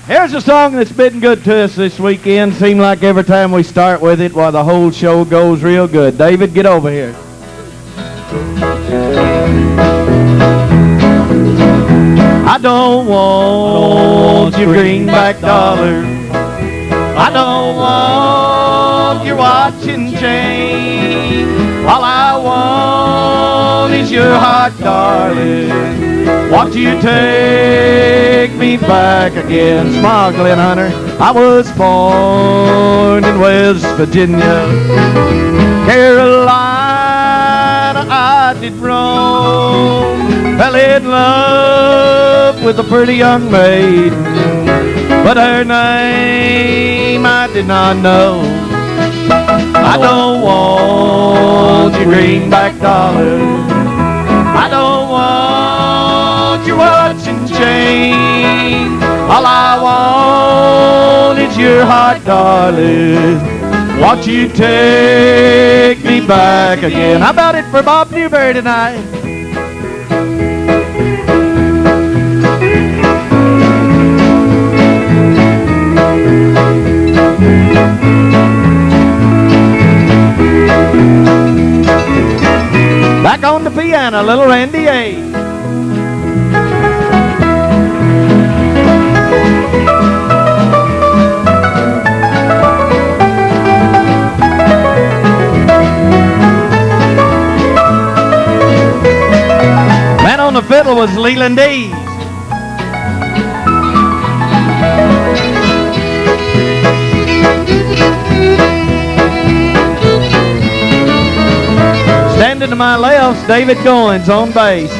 Here's a song that's been good to us this weekend. Seems like every time we start with it, well, the whole show goes real good. David, get over here. I don't want your greenback dollar. I don't want your watch and chain. All I want is your heart, darling. Won't you take me back again? Smile, Glen Hunter. I was born in West Virginia, Carolina. I did roam, fell in love with a pretty young maiden, but her name I did not know. I don't want your greenback dollar. I don't want your watch and chain. All I want is your heart, darling. Won't you take me back again? How about it for Bob Newberry tonight? Back on the piano, little Randy A. Man on the fiddle was Leland Dees. Standing to my left's David Goins on bass.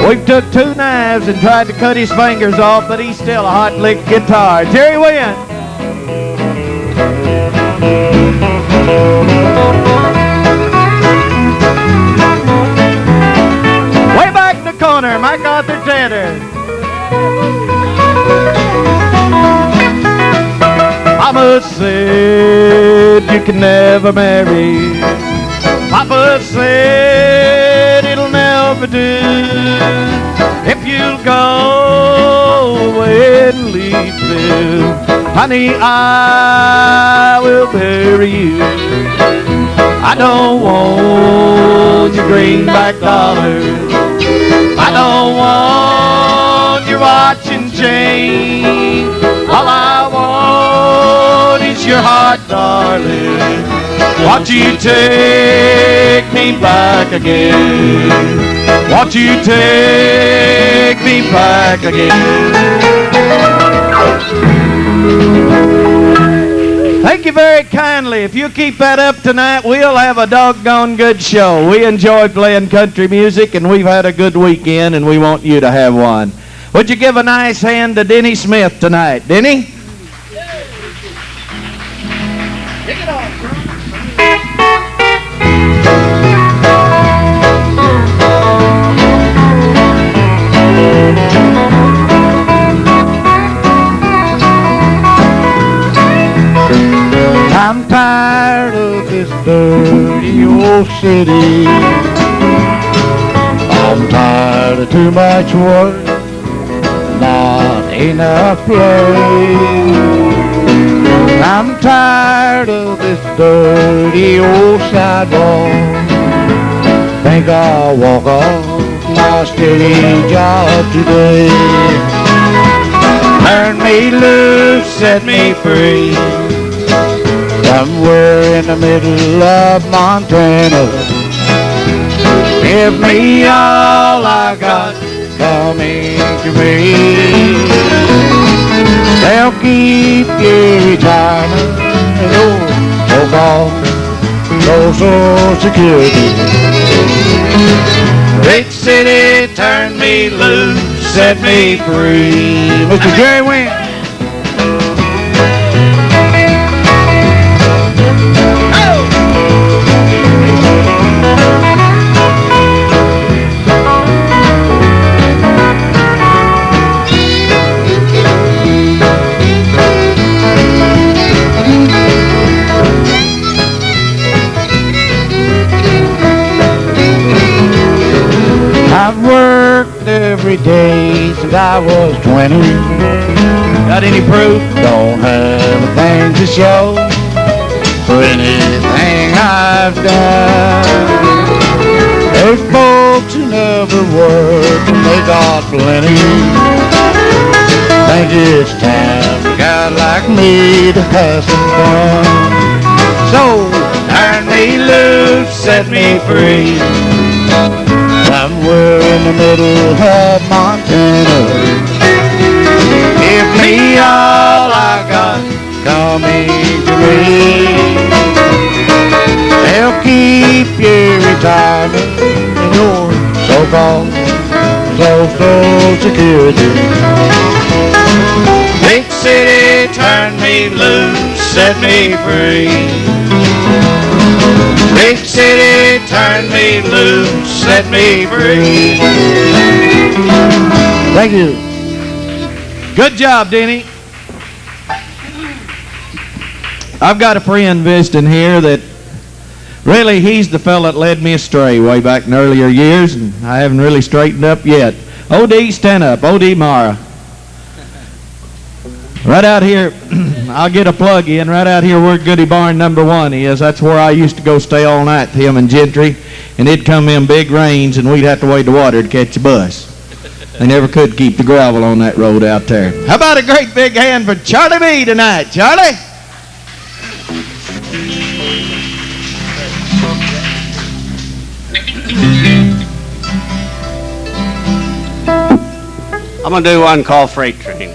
We've took two knives and tried to cut his fingers off, but he's still a hot lick guitar. Jerry Wynn. Way back in the corner, Mike Arthur Tedder. Mama said you can never marry. Papa said it'll never do. If you'll go away and leave them, honey, I will bury you. I don't want your greenback dollar. I don't want your watch and chain. All I want is your heart, darling. Won't you take me back again? Won't you take me back again? Thank you very kindly. If you keep that up tonight, we'll have a doggone good show. We enjoy playing country music, and we've had a good weekend, and we want you to have one. Would you give a nice hand to Denny Smith tonight? Denny? Kick it off, bro. I'm tired of this dirty old city. I'm tired of too much work, not enough play. I'm tired of this dirty old sidewalk. Think I'll walk off my steady job today. Turn me loose, set me free. Somewhere in the middle of Montana. Give me all I got coming to me. They'll keep your retirement and so-called Social Security. Big city, turn me loose, set me free. Mr. Jerry Wynn. every day since I was 20. Got any proof? Don't have a thing to show for anything I've done. There's folks who never work and they got plenty. Think it's time for a guy like me to have some fun. So turn me loose, set me free. Somewhere in the middle of Montana. Give me all I got, coming to me. They'll keep your retirement and your so-called Social Security. Big city, turn me loose, set me free. Big city, turn me loose, set me free. Thank you. Good job, Denny. I've got a friend visiting here that really he's the fella that led me astray way back in earlier years, and I haven't really straightened up yet. O.D., stand up. O.D. Mara. Right out here, I'll get a plug in. Right out here where Goody Barn #1 is. That's where I used to go stay all night with him and Gentry. And it'd come in big rains, and we'd have to wade the water to catch a bus. They never could keep the gravel on that road out there. How about a great big hand for Charlie B tonight? Charlie? I'm going to do one called Freight Train.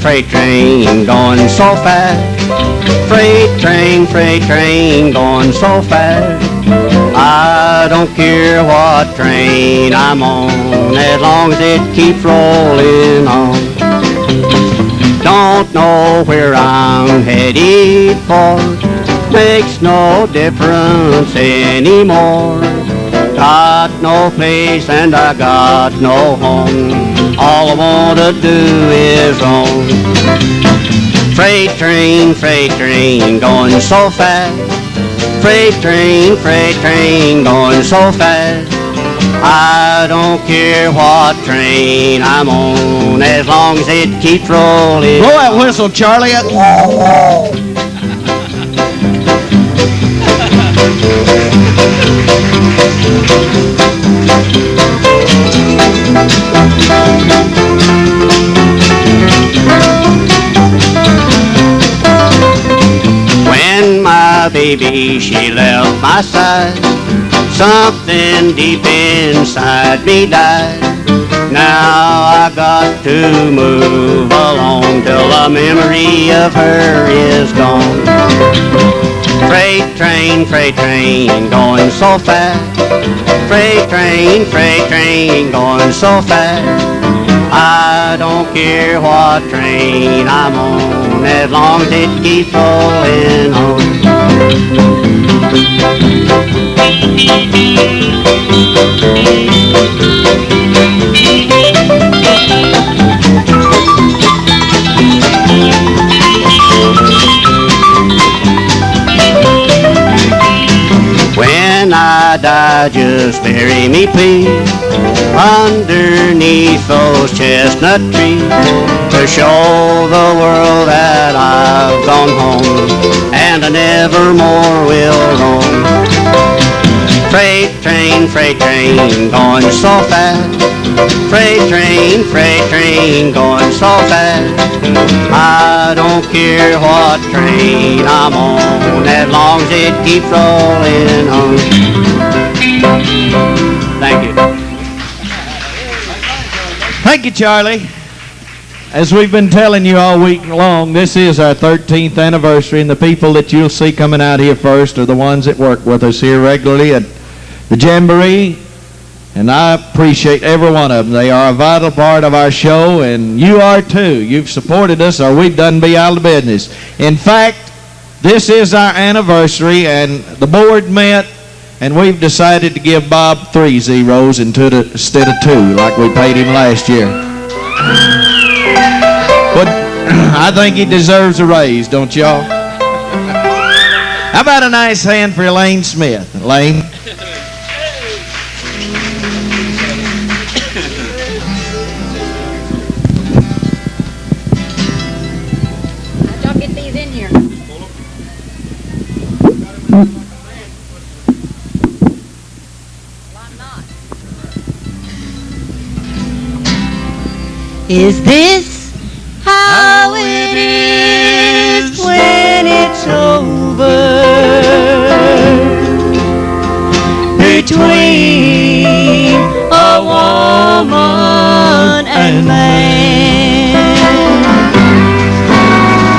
Freight train, going so fast. Freight train, going so fast. I don't care what train I'm on, as long as it keeps rolling on. Don't know where I'm headed for, makes no difference anymore. Got no place and I got no home, all I want to do is roam. Freight train, going so fast. Freight train, going so fast. I don't care what train I'm on, as long as it keeps rolling. Blow that whistle, Charlie. When my baby, she left my side, something deep inside me died. Now I got to move along till the memory of her is gone. Freight train, going so fast. Freight train, going so fast. I don't care what train I'm on, as long as it keeps rolling on. When I die, just bury me, please, underneath those chestnut trees, to show the world that I've gone home and I never more will roam. Freight train, going so fast. Freight train, going so fast. I don't care what train I'm on, as long as it keeps rolling on. Thank you. Thank you, Charlie. As we've been telling you all week long, this is our 13th anniversary, and the people that you'll see coming out here first are the ones that work with us here regularly at the Jamboree, and I appreciate every one of them. They are a vital part of our show, and you are too. You've supported us, or we'd done be out of business. In fact, this is our anniversary, and the board met And we've decided to give Bob 3 zeros instead of 2, like we paid him last year. But I think he deserves a raise, don't y'all? How about a nice hand for Elaine Smith? Elaine? How'd y'all get these in here? Is this how it is when it's over between a woman and man?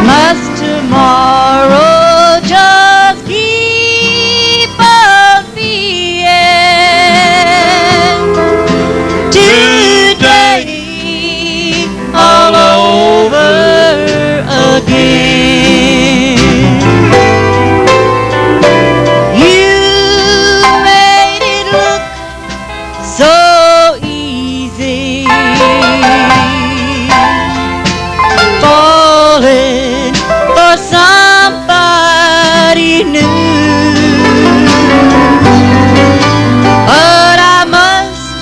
Must tomorrow just keep on being today all over again? You made it look so easy, falling for somebody new. But I must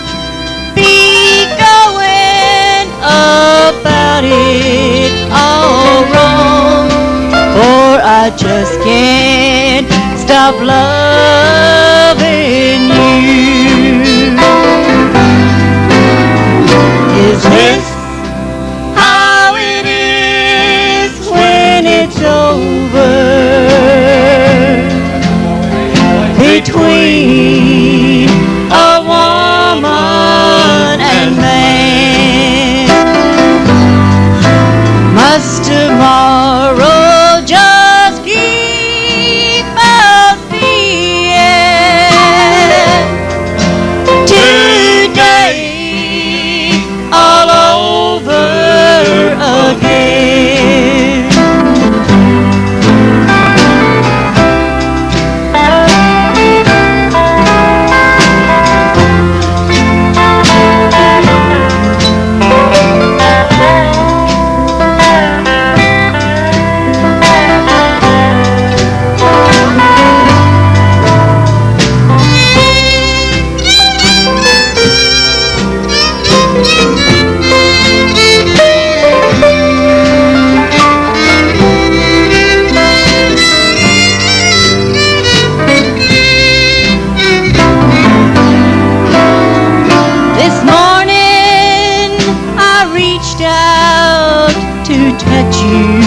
be going about it all wrong, for I just can't stop loving you. Is this how it is when it's over between a woman and man? Must tomorrow just keep on being today all over again? This morning I reached out to touch you,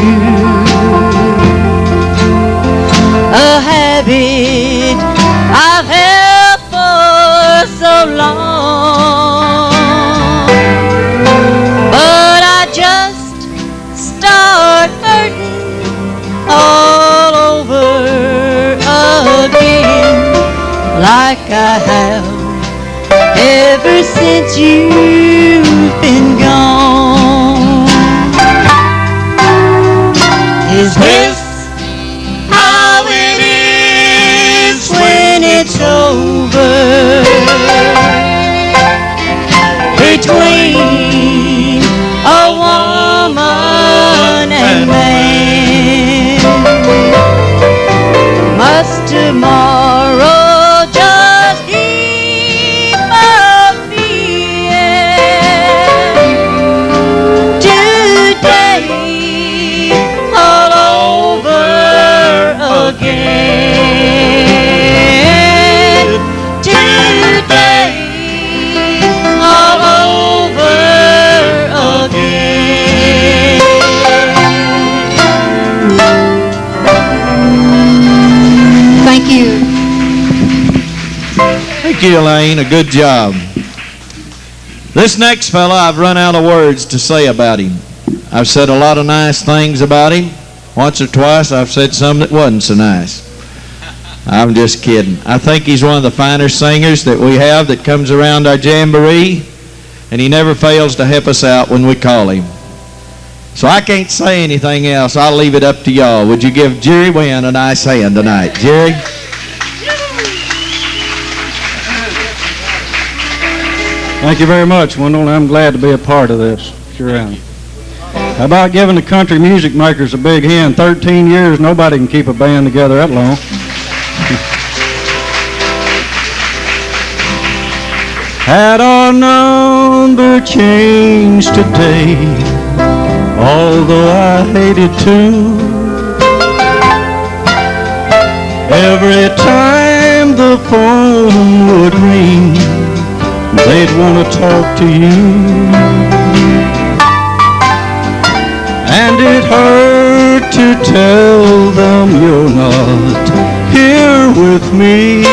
a habit I've held for so long. But I just start hurting all over again, like I have ever since you've been gone. Is this how it is when it's over between a woman and man? Must tomorrow just keep on being today all over again? Today all over again. Thank you. Thank you, Elaine. A good job. This next fella, I've run out of words to say about him. I've said a lot of nice things about him. Once or twice, I've said some that wasn't so nice. I'm just kidding. I think he's one of the finer singers that we have that comes around our jamboree, and he never fails to help us out when we call him. So I can't say anything else. I'll leave it up to y'all. Would you give Jerry Wynn a nice hand tonight? Jerry? Thank you very much, Wendell. I'm glad to be a part of this. Sure am. How about giving the country music makers a big hand? 13 years, nobody can keep a band together that long. Had our number changed today, although I hated to. Every time the phone would ring, they'd want to talk to you. And it hurt to tell them you're not here with me.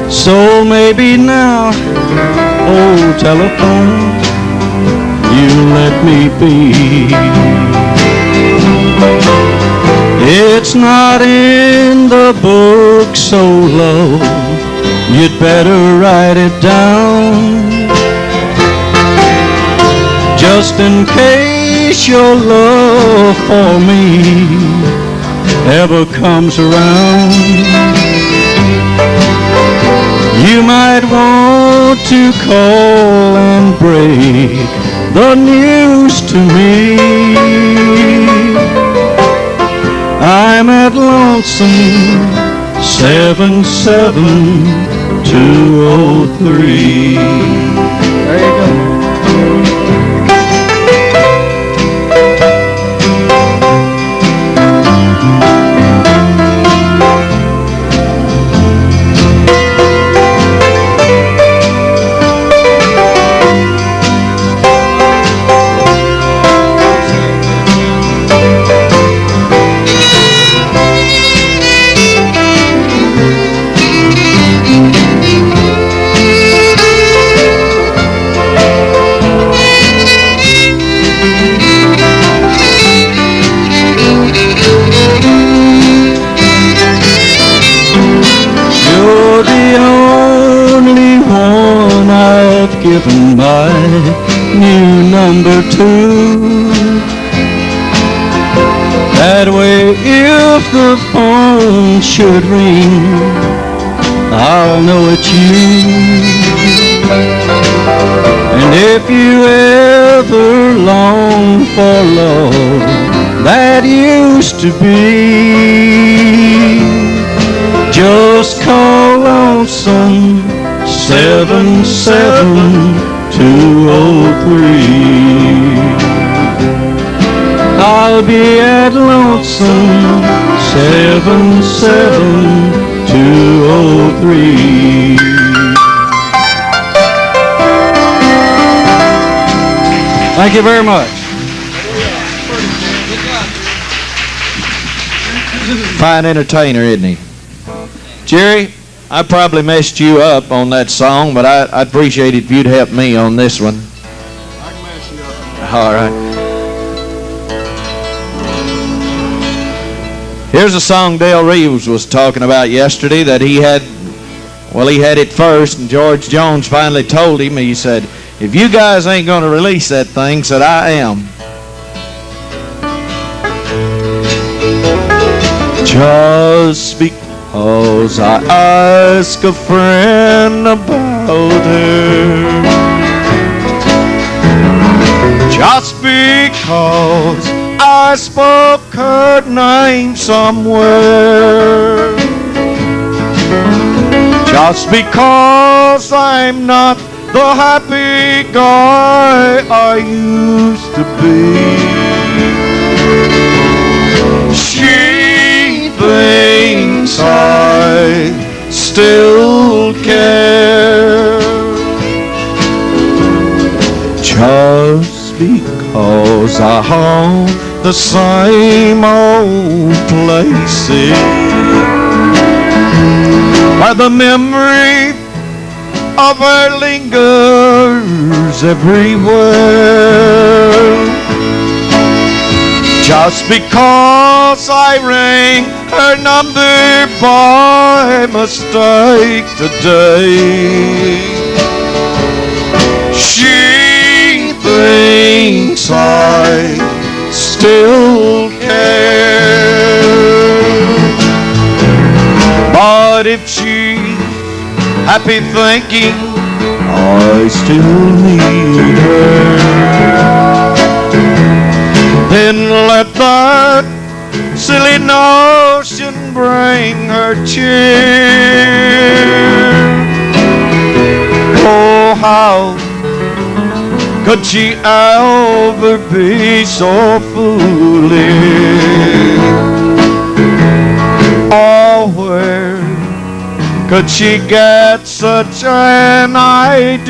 So maybe now, oh telephone, you let me be. It's not in the book so low, you'd better write it down, just in case your love for me ever comes around. You might want to call and break the news to me. I'm at lonesome 77203. There you go. Given my new number two. That way if the phone should ring, I'll know it's you. And if you ever long for love that used to be, just call lonesome 77203. I'll be at lonesome 77203. Thank you very much. Fine entertainer, isn't he? Jerry, I probably messed you up on that song, but I'd appreciate it if you'd help me on this one. I can mess you up. All right. Here's a song Dale Reeves was talking about yesterday that he had it first, and George Jones finally told him, he said, if you guys ain't going to release that thing, said, I am. Just because I ask a friend about her, just because I spoke her name somewhere, just because I'm not the happy guy I used to be, she thinks I still care. Just because I haunt the same old places where the memory of her lingers everywhere. Just because I rang her number by mistake today, she thinks I still care. But if she happy thinking I still need her. Then let that silly notion bring her cheer. Oh, how could she ever be so foolish? Oh, where could she get such an idea?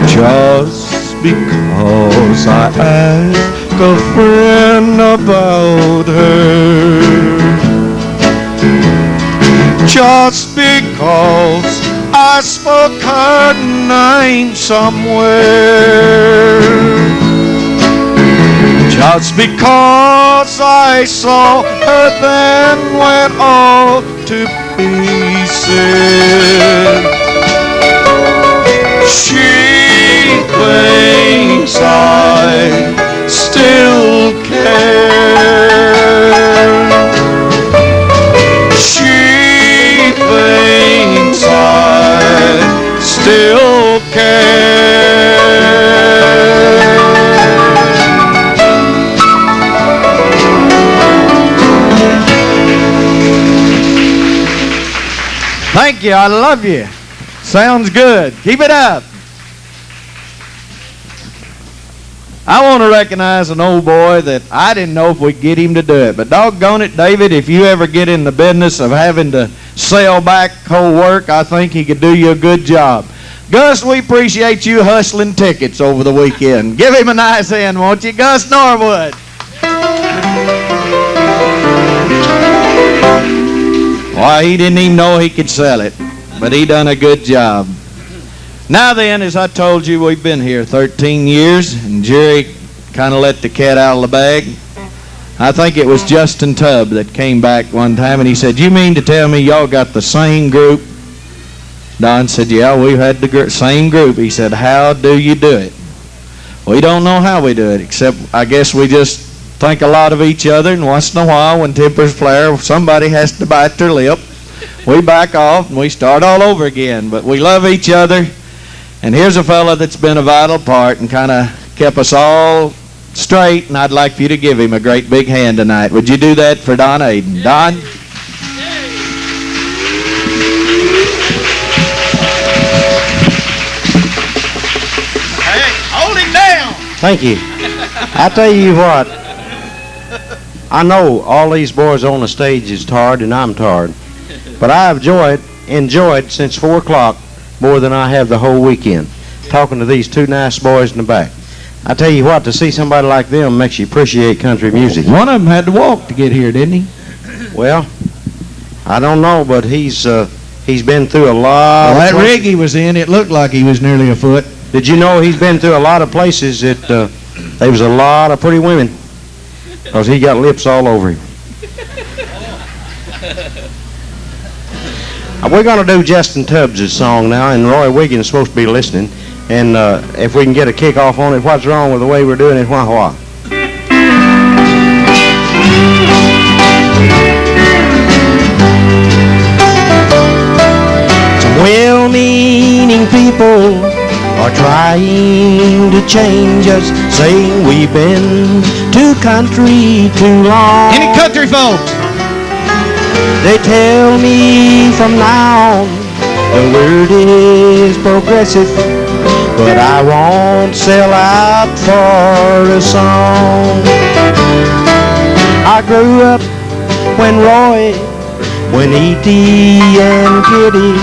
Just because I ask a friend about her. Just because I spoke her name somewhere. Just because I saw her then went all to pieces. She thinks I still care. She thinks I still care. Thank you. I love you. Sounds good. Keep it up. I want to recognize an old boy that I didn't know if we'd get him to do it. But doggone it, David, if you ever get in the business of having to sell backhoe work, I think he could do you a good job. Gus, we appreciate you hustling tickets over the weekend. Give him a nice hand, won't you? Gus Norwood. Why, he didn't even know he could sell it, but he done a good job. Now then, as I told you, we've been here 13 years, and Jerry kind of let the cat out of the bag. I think it was Justin Tubb that came back one time, and he said, "You mean to tell me y'all got the same group?" Don said, "Yeah, we've had the same group." He said, "How do you do it?" We don't know how we do it, except I guess we just think a lot of each other, and once in a while, when tempers flare, somebody has to bite their lip. We back off, and we start all over again, but we love each other. And here's a fella that's been a vital part and kind of kept us all straight, and I'd like for you to give him a great big hand tonight. Would you do that for Don Aiden? Don? Hey, hold him down! Thank you. I tell you what, I know all these boys on the stage is tired, and I'm tired, but I've enjoyed since 4 o'clock more than I have the whole weekend, talking to these two nice boys in the back. I tell you what, to see somebody like them makes you appreciate country music. One of them had to walk to get here, didn't he? Well, I don't know, but he's been through a lot. Well, that of rig he was in, it looked like he was nearly a foot. Did you know he's been through a lot of places that there was a lot of pretty women, because he got lips all over him. We're going to do Justin Tubbs' song now, and Roy Wiggins is supposed to be listening. And if we can get a kickoff on it, what's wrong with the way we're doing it? Wah-wah. Some well-meaning people are trying to change us, saying we've been too country too long. Any country folks? They tell me from now on the word is progressive, but I won't sell out for a song. I grew up when Roy, when E.T. and Kitty,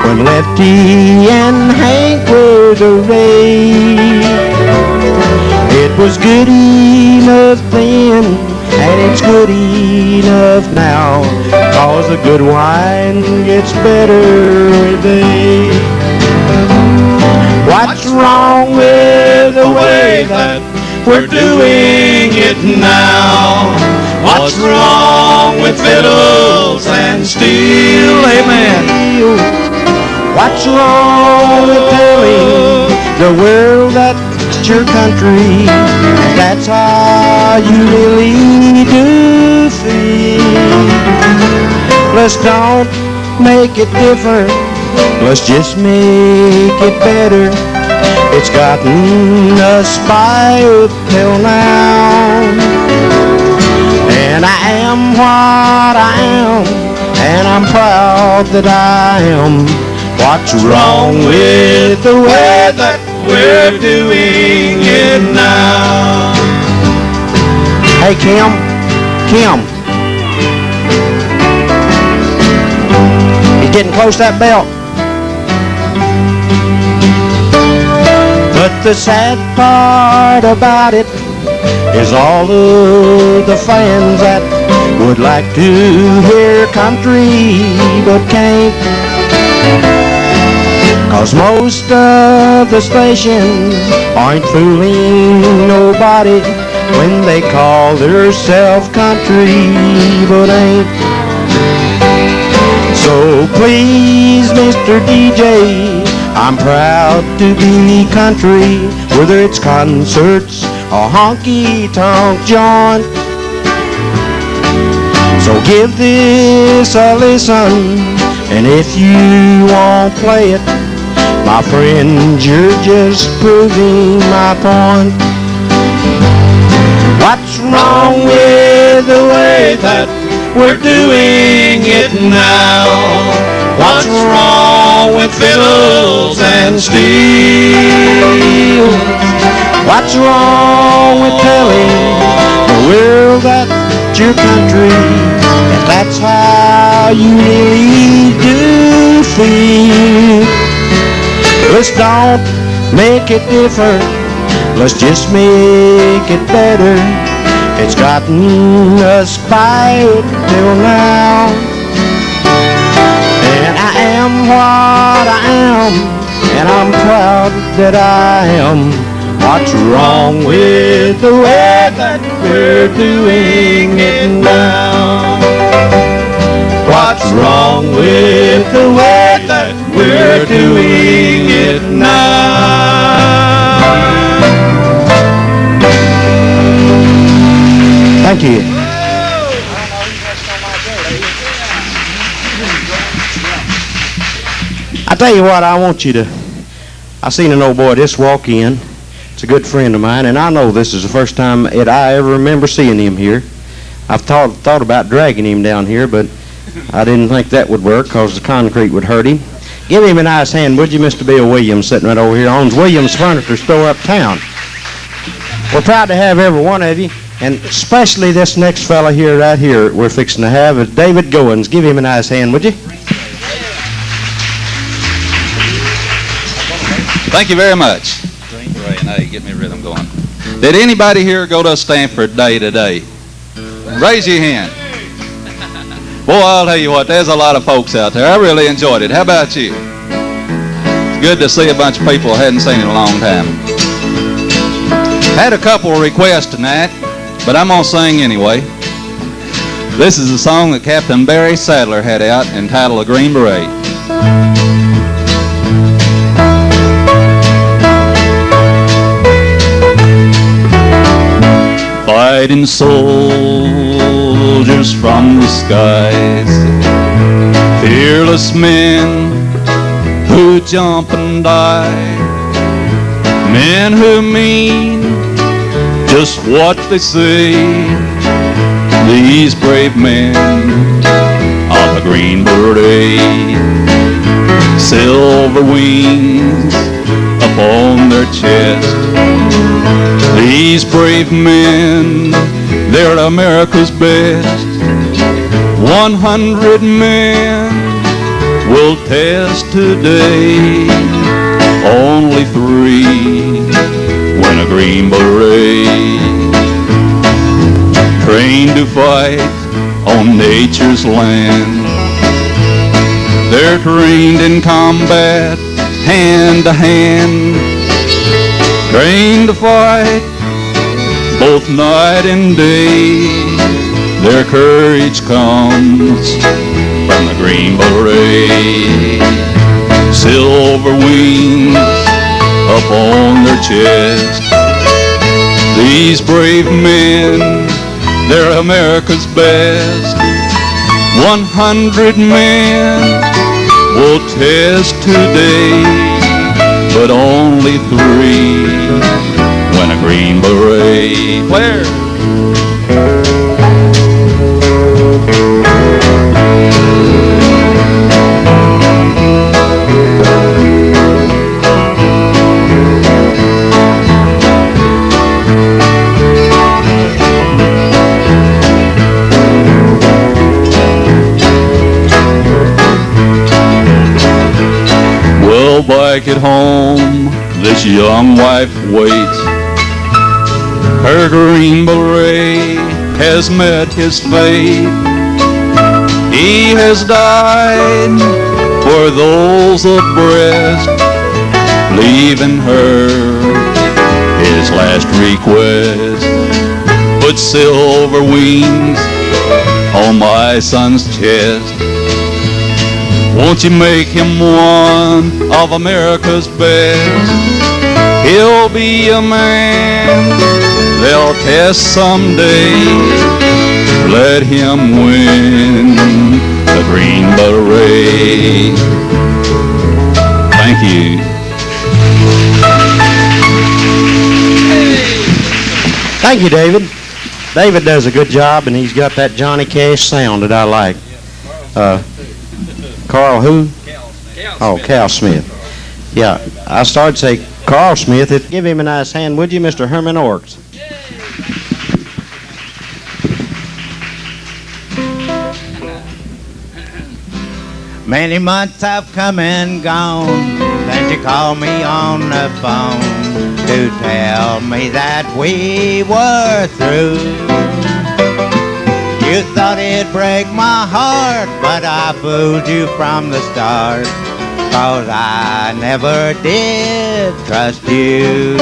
when Lefty and Hank were the rage. It was good enough then, and it's good enough now, 'cause the good wine gets better every day. What's wrong with the way that we're doing it now? What's wrong with fiddles and steel? Amen. What's wrong with telling the world that it's your country? That's how you really do feel. Let's don't make it different. Let's just make it better. It's gotten us by up till now. And I am what I am, and I'm proud that I am. What's wrong with the way that we're doing it now? Hey, Kim. He's getting close to that belt. But the sad part about it is all of the fans that would like to hear country but can't. 'Cause most of the stations aren't fooling nobody when they call themselves country but ain't. So please, Mr. DJ, I'm proud to be country, whether it's concerts or honky-tonk joint. So give this a listen, and if you won't play it, my friend, you're just proving my point. What's wrong with the way that we're doing it now? What's wrong with fiddles and steel? What's wrong with telling the world that you're country, and that's how you really do feel? Let's don't make it different. Let's just make it better. It's gotten us by till now. And I am what I am, and I'm proud that I am. What's wrong with the way that we're doing it now? What's wrong with the way that we're doing it now? Thank you. I tell you what, I want you to, I seen an old boy just walk in. It's a good friend of mine, and I know this is the first time that I ever remember seeing him here. I've thought about dragging him down here, but I didn't think that would work because the concrete would hurt him. Give him a nice hand, would you, Mr. Bill Williams, sitting right over here, owns Williams Furniture Store uptown. We're proud to have every one of you, and especially this next fella here, right here, we're fixing to have is David Goins. Give him a nice hand, would you? Thank you very much. Hey, get me a rhythm going. Did anybody here go to Stanford Day today? Raise your hand. Boy, I'll tell you what, there's a lot of folks out there. I really enjoyed it. How about you? It's good to see a bunch of people I hadn't seen in a long time. Had a couple of requests tonight, but I'm going to sing anyway. This is a song that Captain Barry Sadler had out entitled A Green Beret. Fighting soldiers from the skies, fearless men who jump and die, men who mean just what they say. These brave men of the Green Beret, silver wings upon their chest. These brave men, they're America's best. 100 men will test today. Only 3 win a Green Beret. Trained to fight on nature's land. They're trained in combat, hand to hand. Trained to fight both night and day. Their courage comes from the Green Beret. Silver wings upon their chest. These brave men, they're America's best. 100 men will test today, but only 3 win a green beret. Where? Well, back at home, this young wife waits. Her green beret has met his fate. He has died for those abreast, leaving her his last request. Put silver wings on my son's chest. Won't you make him one of America's best? He'll be a man they'll test someday. Let him win the green beret. Thank you. Thank you, David. David does a good job, and he's got that Johnny Cash sound that I like. Carl who? Oh, Cal Smith. Yeah, I started to say Carl Smith. Give him a nice hand, would you, Mr. Herman Orks? Many months have come and gone since you called me on the phone to tell me that we were through. You thought it'd break my heart, but I fooled you from the start, 'cause I never did trust you.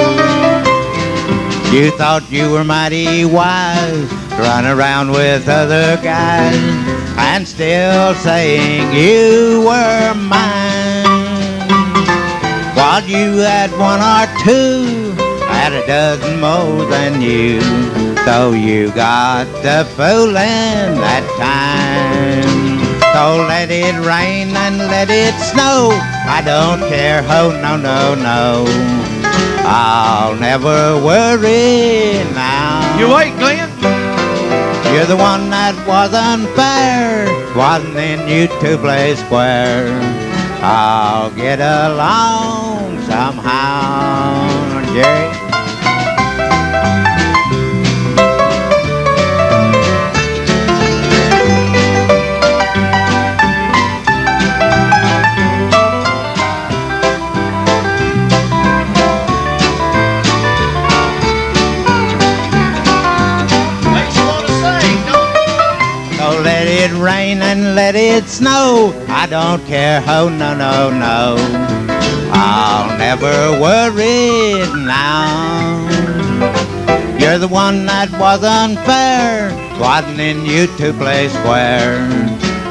You thought you were mighty wise, run around with other guys, and still saying you were mine, while you had 1 or 2, had a dozen more than you. So you got the fooling that time. So let it rain and let it snow, I don't care, oh no, no, no, I'll never worry now. You wait, Glenn. You're the one that was unfair, wasn't in you to play square. I'll get along somehow, Jerry. Let it rain and let it snow, I don't care, oh no, no, no, I'll never worry now. You're the one that was unfair, wasn't in you to play square.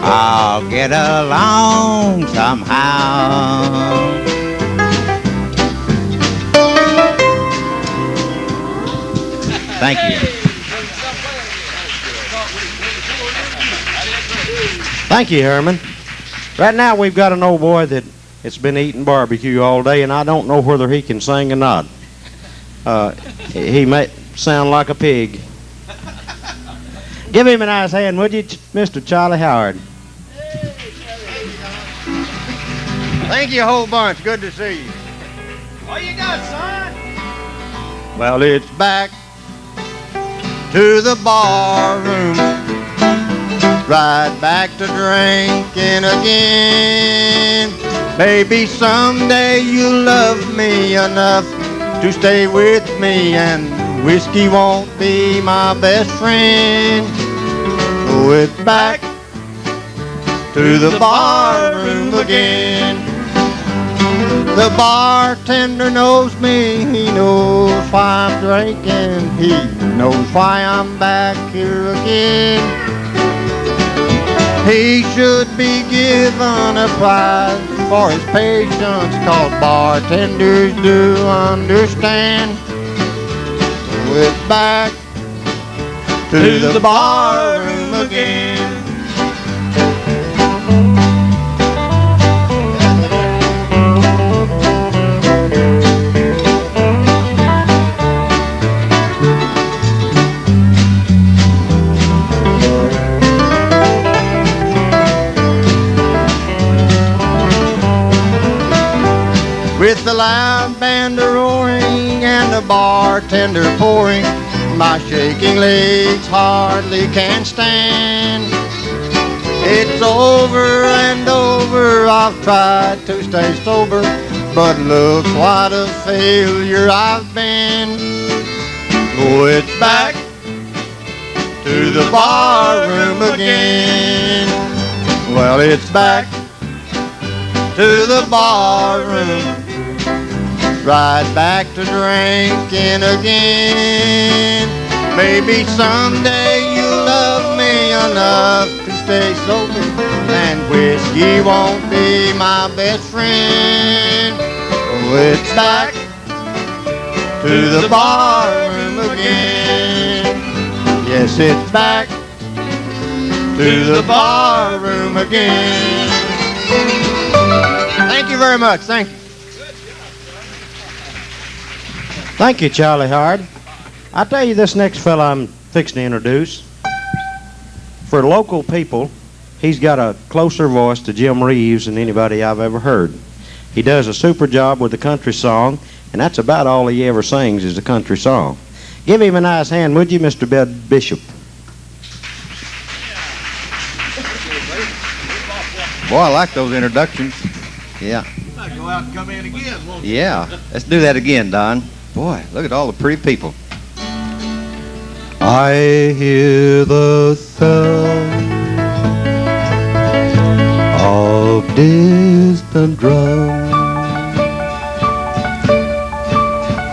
I'll get along somehow. Thank you. Thank you, Herman. Right now we've got an old boy that's been eating barbecue all day, and I don't know whether he can sing or not. He may sound like a pig. Give him a nice hand, would you, Mr. Charlie Howard? Thank you a whole bunch. Good to see you. What you got, son? Well, it's back to the bar room, right back to drinking again. Maybe someday you'll love me enough to stay with me, and whiskey won't be my best friend. So it's back to the bar room again. The bartender knows me, he knows why I'm drinking, he knows why I'm back here again. He should be given a prize for his patience, 'cause bartenders do understand. We're back to the bar room again. loud band a roaring and the bartender pouring. My shaking legs hardly can stand. It's over and over, I've tried to stay sober, but look what a failure I've been. Oh, it's back to the bar room again. Well, it's back to the bar room, right back to drinking again. Maybe someday you'll love me enough to stay sober, and whiskey won't be my best friend. Oh, it's back to the bar room again. Yes, it's back to the bar room again. Thank you very much. Thank you. Thank you, Charlie Hard. I tell you, this next fella I'm fixing to introduce, for local people, he's got a closer voice to Jim Reeves than anybody I've ever heard. He does a super job with the country song, and that's about all he ever sings is a country song. Give him a nice hand, would you, Mr. Bed Bishop? Boy, I like those introductions. Yeah. You might go out and come in again, won't you? Yeah. Let's do that again, Don. Boy, look at all the pretty people. I hear the sound of distant drums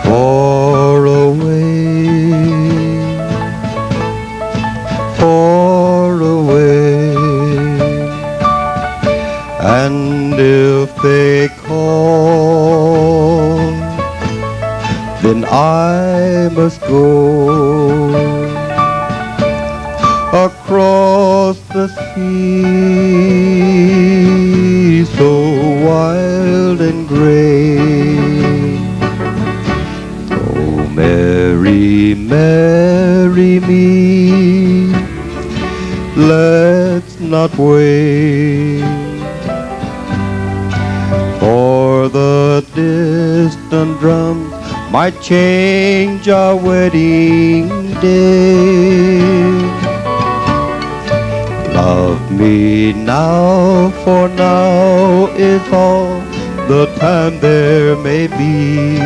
far away, and if they call, then I must go across the sea so wild and gray. Oh, marry, marry me, let's not wait for the distant drums might change our wedding day. Love me now, for now is all the time there may be.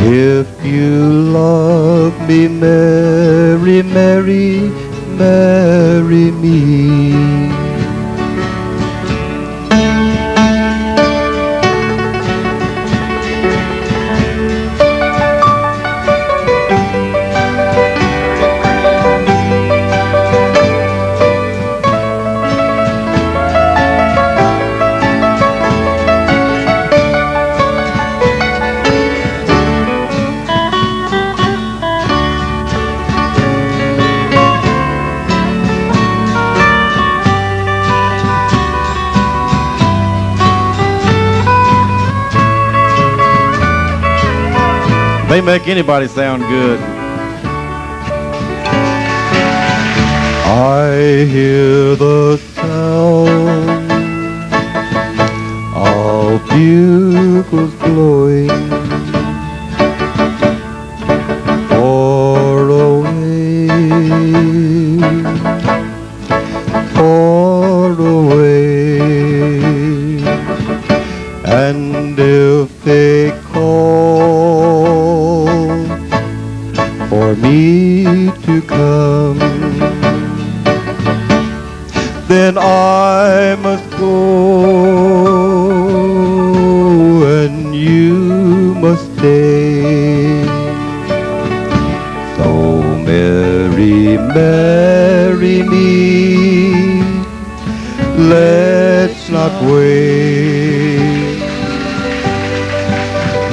If you love me, marry, marry, marry me. They make anybody sound good. I hear the sound of bugles blowing far away, and if they call for me to come, then I must go and you must stay. So marry, marry me, let's not wait.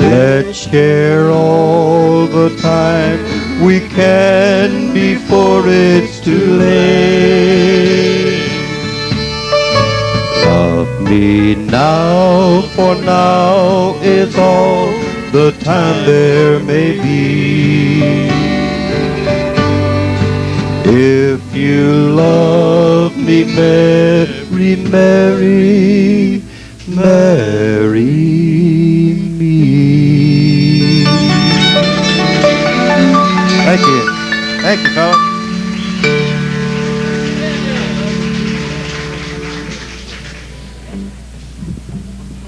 Let's share all the time we can before it's too late. Love me now, for now is all the time there may be. If you love me, marry, marry, marry me. Thank you. Thank you, fellas.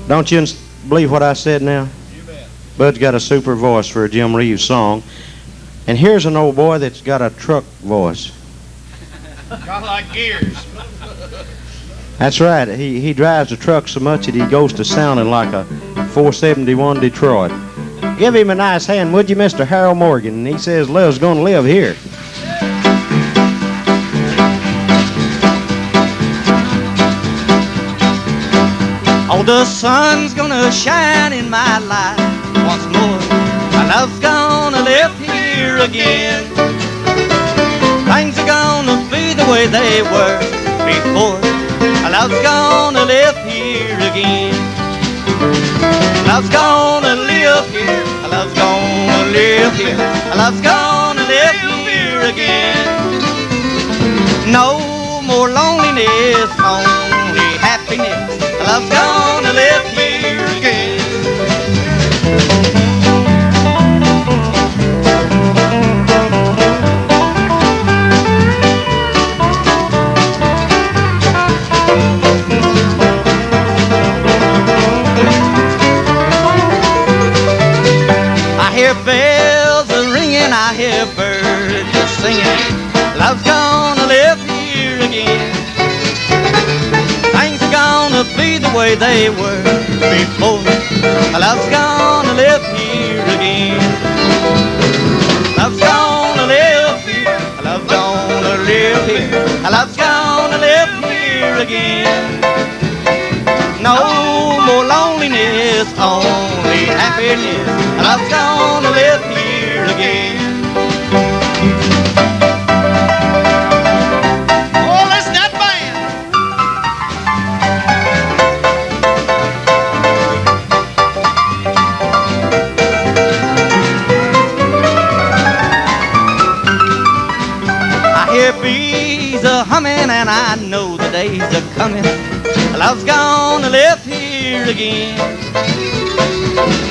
Don't you believe what I said now? You bet. Bud's got a super voice for a Jim Reeves song. And here's an old boy that's got a truck voice. Got like gears. That's right. He drives a truck so much that he goes to sounding like a 471 Detroit. Give him a nice hand, would you, Mr. Harold Morgan? And he says Love's going to live here. Oh, the sun's gonna shine in my life once more. My love's gonna live here again. Things are gonna be the way they were before. My love's gonna live here again. My love's gonna live here. My love's gonna live here. My love's gonna live here again. No more loneliness, only happiness. My love's gonna live here again. I hear bells a-ringing, I hear birds a-singing. Love's gonna live here again. Things are gonna be the way they were before. Love's gonna live here again. Love's gonna live here. Love's gonna live here. Love's gonna live here again. No more loneliness, only happiness. Love's gonna live here again. Oh, listen to that band. I hear bees a-humming and I know the days are coming. Love's gonna live here again.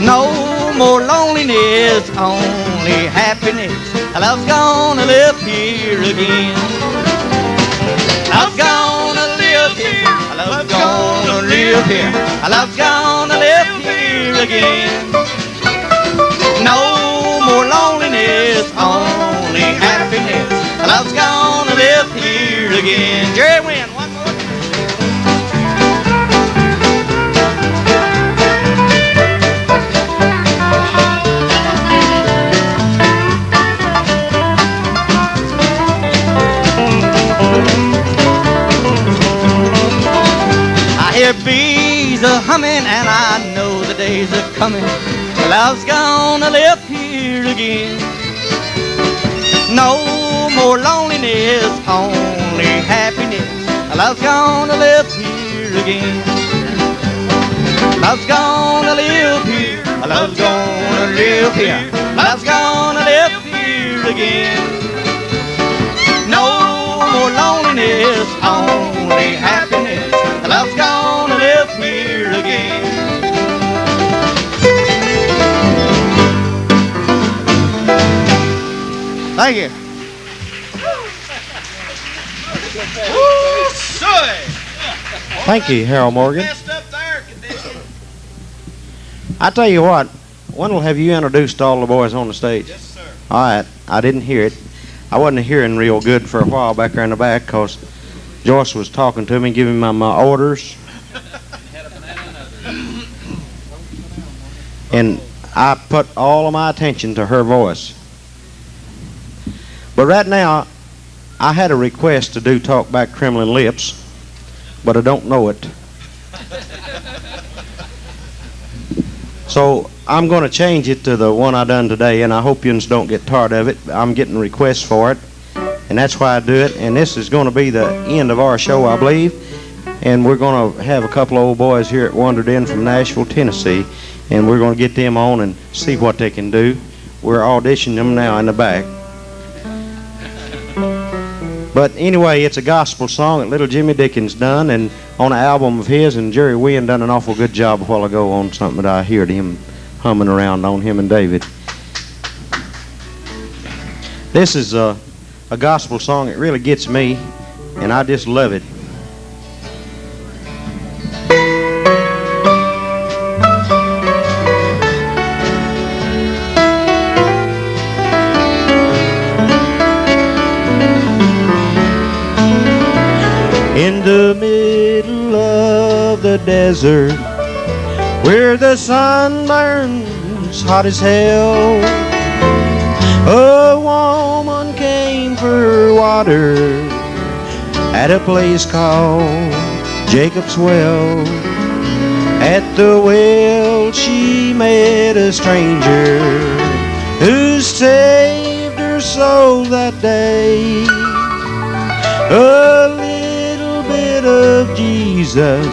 No more loneliness, only happiness. Love's gonna live here again. Love's gonna live here. Love's gonna live here. Love's gonna live here again. No more loneliness, only happiness. Love's gonna live here again. Jerry Wynn, one more time. I hear bees a-humming and I know the days are coming. Love's gonna live here again. No more loneliness, only happiness. Love's gonna live here again. Love's gonna live here. Love's gonna live here. Love's gonna live here again. No more loneliness, only happiness. Love's gonna live here again. Thank you. Woo, soy. Thank you, Harold Morgan. Messed up there, condition. I tell you what, when will have you introduced all the boys on the stage? Yes, sir. All right, I didn't hear it. I wasn't hearing real good for a while back there in the back because Joyce was talking to me, giving me my orders. And I put all of my attention to her voice. But right now, I had a request to do Talk Back Trembling Lips, but I don't know it. So I'm going to change it to the one I done today, and I hope you don't get tired of it. I'm getting requests for it, and that's why I do it. And this is going to be the end of our show, I believe. And we're going to have a couple of old boys here that wandered in from Nashville, Tennessee, and we're going to get them on and see what they can do. We're auditioning them now in the back. But anyway, it's a gospel song that little Jimmy Dickens done, and on an album of his, and Jerry Wynn done an awful good job a while ago on something that I heard him humming around on, him and David. This is a gospel song. It really gets me, and I just love it. In the middle of the desert, where the sun burns hot as hell, a woman came for water at a place called Jacob's Well. At the well she met a stranger who saved her soul that day. A little bit of Jesus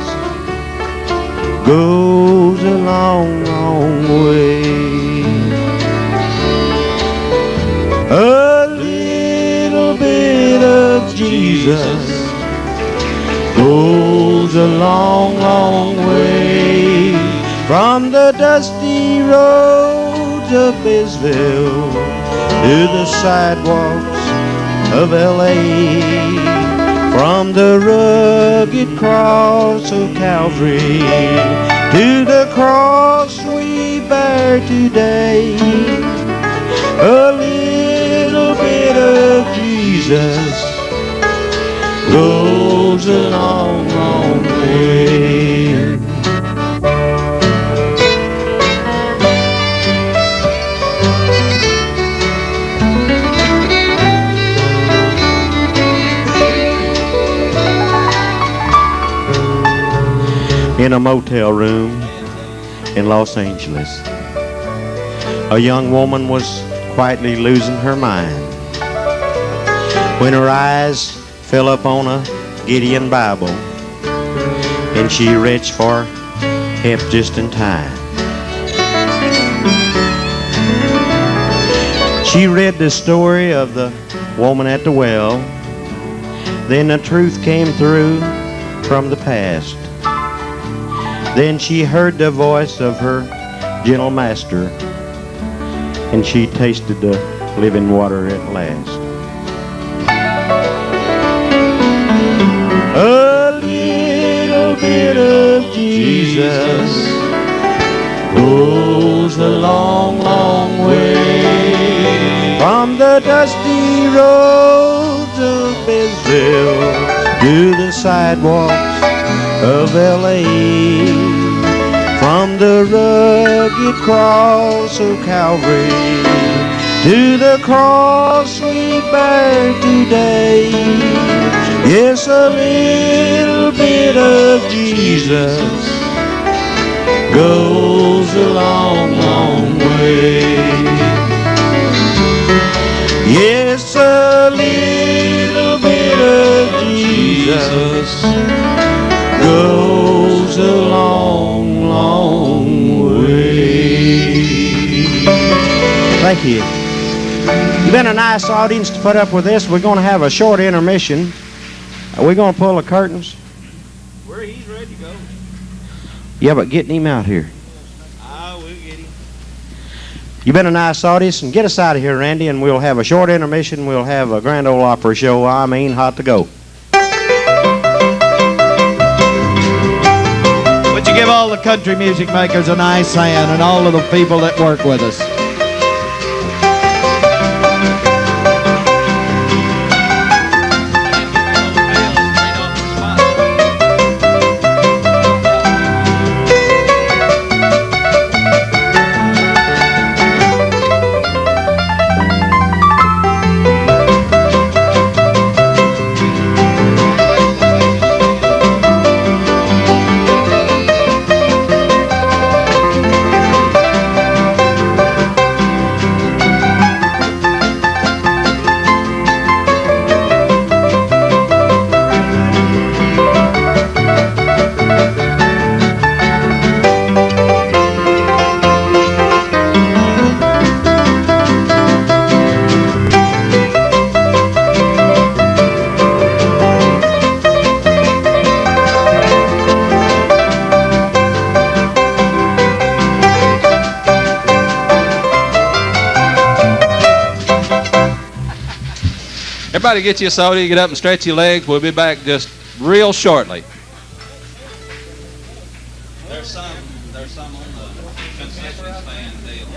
goes a long, long way. A little bit of Jesus goes a long, long way. From the dusty roads of Bisville to the sidewalks of L.A., from the rugged cross of Calvary to the cross we bear today. A little bit of Jesus goes a long, long way. In a motel room in Los Angeles, a young woman was quietly losing her mind when her eyes fell up on a Gideon Bible, and she reached for help just in time. She read the story of the woman at the well. Then the truth came through from the past. Then she heard the voice of her gentle master, and she tasted the living water at last. A little bit of Jesus goes a long, long way. From the dusty roads of Bisville to the sidewalks of L.A., from the rugged cross of Calvary to the cross we bear today. Yes, a little bit of Jesus goes a long, long way. Yes, a little bit of Jesus goes a long, long way. Thank you. You've been a nice audience to put up with this. We're going to have a short intermission. Are we going to pull the curtains? He's ready to go. Yeah, but getting him out here. We'll get him. You've been a nice audience, and get us out of here, Randy, and we'll have a short intermission. We'll have a Grand Ole Opry show. I mean, hot to go. Would you give all the country music makers a nice hand and all of the people that work with us? Everybody get you a soda, you get up and stretch your legs. We'll be back just real shortly. There's some on the concession stand deal.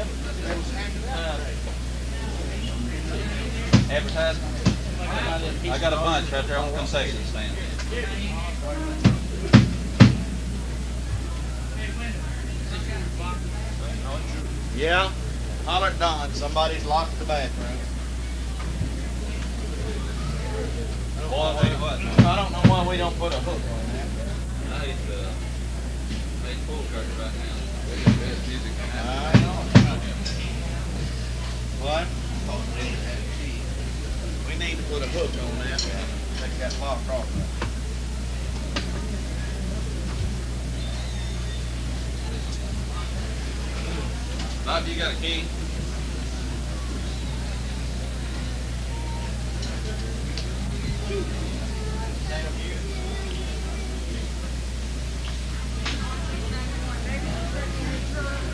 Advertisement? I got a bunch right there on the concession stand. Yeah, holler at Don. Somebody's locked the bathroom. Boy, I'll tell you what. I don't know why we don't put a hook on that. I hate pool curtain right now. I know. What? We need to put a hook on that. Take that lock off. Bob, you got a key?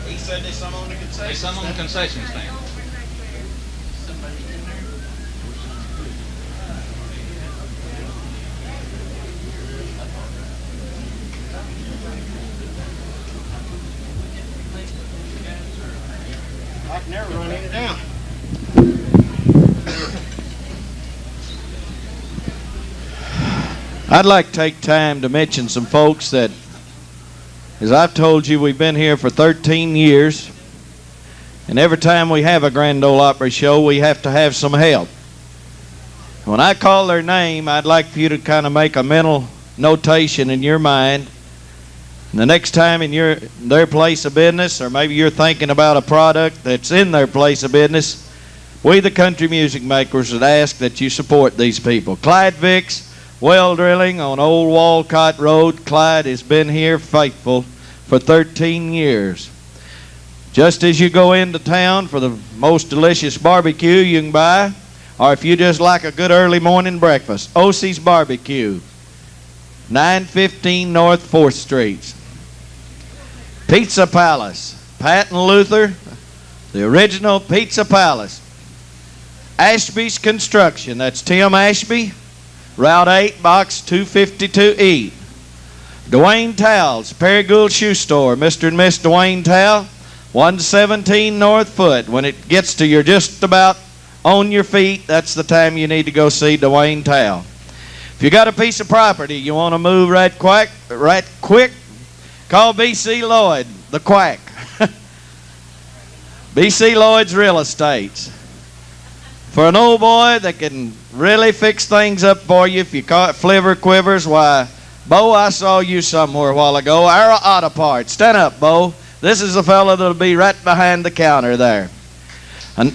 He said there's some on the concession There's some on the concession stand. I can never run it down. I'd like to take time to mention some folks that, as I've told you, we've been here for 13 years, and every time we have a Grand Ole Opry show, we have to have some help. When I call their name, I'd like for you to kind of make a mental notation in your mind. And the next time in their place of business, or maybe you're thinking about a product that's in their place of business, we, the country music makers, would ask that you support these people. Clyde Vicks Well Drilling on Old Walcott Road. Clyde has been here faithful for 13 years. Just as you go into town for the most delicious barbecue you can buy, or if you just like a good early morning breakfast, Osie's Barbecue, 915 North 4th Street. Pizza Palace, Pat and Luther, the original Pizza Palace. Ashby's Construction, that's Tim Ashby, Route 8, Box 252E. Dwayne Towels, Paragould Shoe Store, Mr. and Miss Dwayne Towel, 117 North Foot. When it gets to you're just about on your feet, that's the time you need to go see Dwayne Towel. If you got a piece of property you want to move right quick, call B.C. Lloyd, the quack. B.C. Lloyd's Real Estates. For an old boy that can really fix things up for you, if you caught flivver quivers, why, Bo, I saw you somewhere a while ago. Our auto parts. Stand up, Bo. This is the fellow that'll be right behind the counter there. And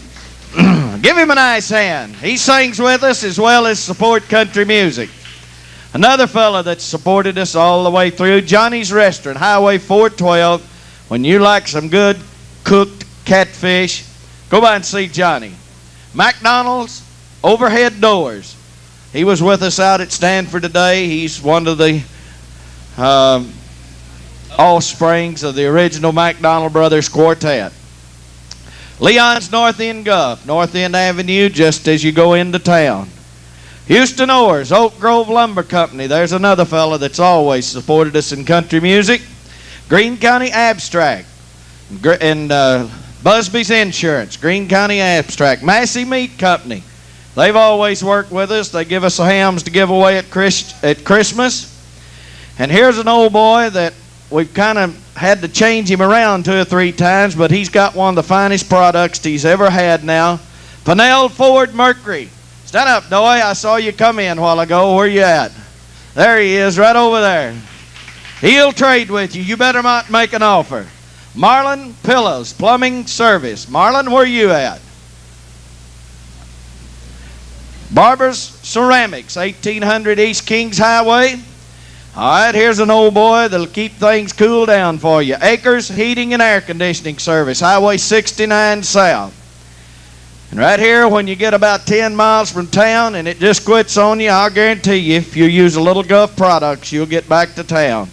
give him a nice hand. He sings with us as well as support country music. Another fella that supported us all the way through, Johnny's Restaurant, Highway 412. When you like some good cooked catfish, go by and see Johnny. McDonald's Overhead Doors. He was with us out at Stanford today. He's one of the offsprings of the original McDonald Brothers Quartet. Leon's North End Guff, North End Avenue, just as you go into town. Houston Oars, Oak Grove Lumber Company. There's another fella that's always supported us in country music. Greene County Abstract. And Busby's Insurance, Greene County Abstract. Massey Meat Company. They've always worked with us. They give us the hams to give away at Christmas. And here's an old boy that we've kind of had to change him around 2 or 3 times, but he's got one of the finest products he's ever had now. Pennell Ford Mercury. Stand up, Doy. I saw you come in a while ago. Where you at? There he is, right over there. He'll trade with you. You better not make an offer. Marlin Pillows, Plumbing Service. Marlin, where you at? Barber's Ceramics, 1800 East Kings Highway. All right, here's an old boy that'll keep things cool down for you. Acres Heating and Air Conditioning Service, Highway 69 South. And right here, when you get about 10 miles from town and it just quits on you, I'll guarantee you, if you use a little Guff products, you'll get back to town.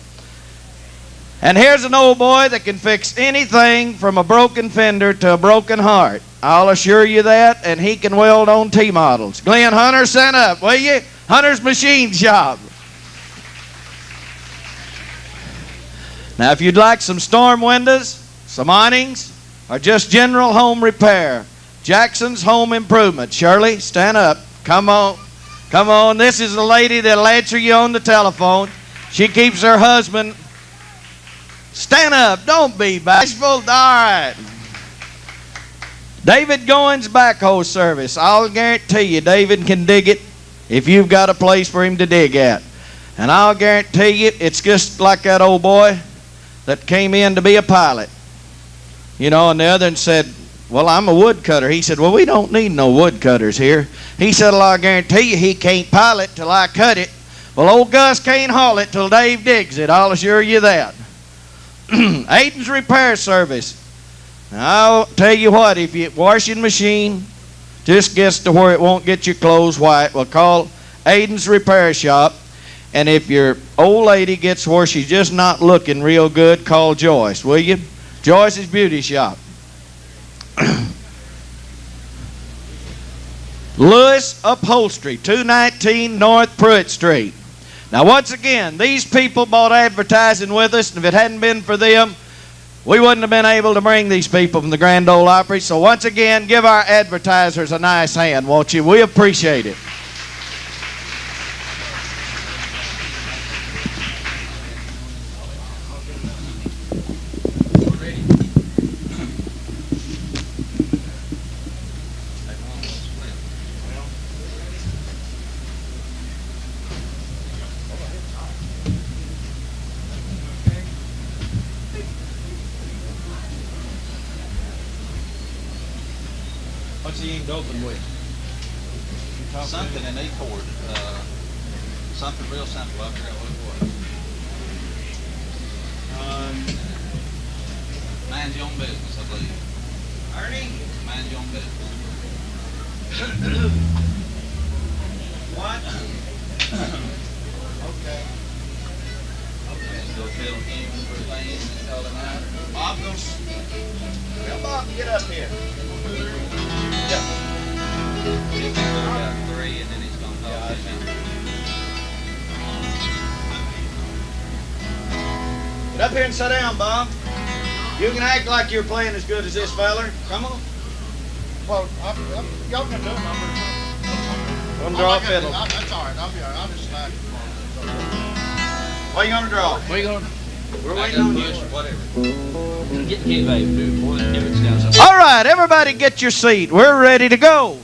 And here's an old boy that can fix anything from a broken fender to a broken heart. I'll assure you that, and he can weld on T-models. Glenn Hunter, stand up, will you? Hunter's Machine Shop. Now, if you'd like some storm windows, some awnings, or just general home repair, Jackson's Home Improvement. Shirley, stand up. Come on. Come on. This is the lady that'll answer you on the telephone. She keeps her husband. Stand up. Don't be bashful. All right. David Goins Backhoe Service. I'll guarantee you David can dig it if you've got a place for him to dig at. And I'll guarantee you it's just like that old boy that came in to be a pilot. You know, and the other one said, well, I'm a woodcutter. He said, well, we don't need no woodcutters here. He said, well, I'll guarantee you he can't pilot till I cut it. Well, old Gus can't haul it till Dave digs it. I'll assure you that. Aiden's Repair Service. Now, I'll tell you what, if your washing machine just gets to where it won't get your clothes white, well, call Aiden's Repair Shop. And if your old lady gets where she's just not looking real good, call Joyce, will you? Joyce's Beauty Shop. Lewis Upholstery, 219 North Pruitt Street. Now, once again, these people bought advertising with us, and if it hadn't been for them, we wouldn't have been able to bring these people from the Grand Ole Opry. So once again, give our advertisers a nice hand, won't you? We appreciate it. What's he aimed open with? Something in a chord. Something real simple. I forgot what it was. Mind your own business, I believe. Ernie? Mind your own business. What? Okay. Still feel him for things and tell him out. Bob, well, Bob, get up here. Yeah. He's got 3 and then he's going to talk to me. Get up here and sit down, Bob. You can act like you're playing as good as this feller. Come on. Well, y'all can do a number. One draw a fiddle. That's all right. I'll be all right. I'll just slide. What are you going to draw? Where you going? We're waiting on you. Whatever. Get the kid baby, dude. Boy, that difference down so. All right, everybody get your seat. We're ready to go.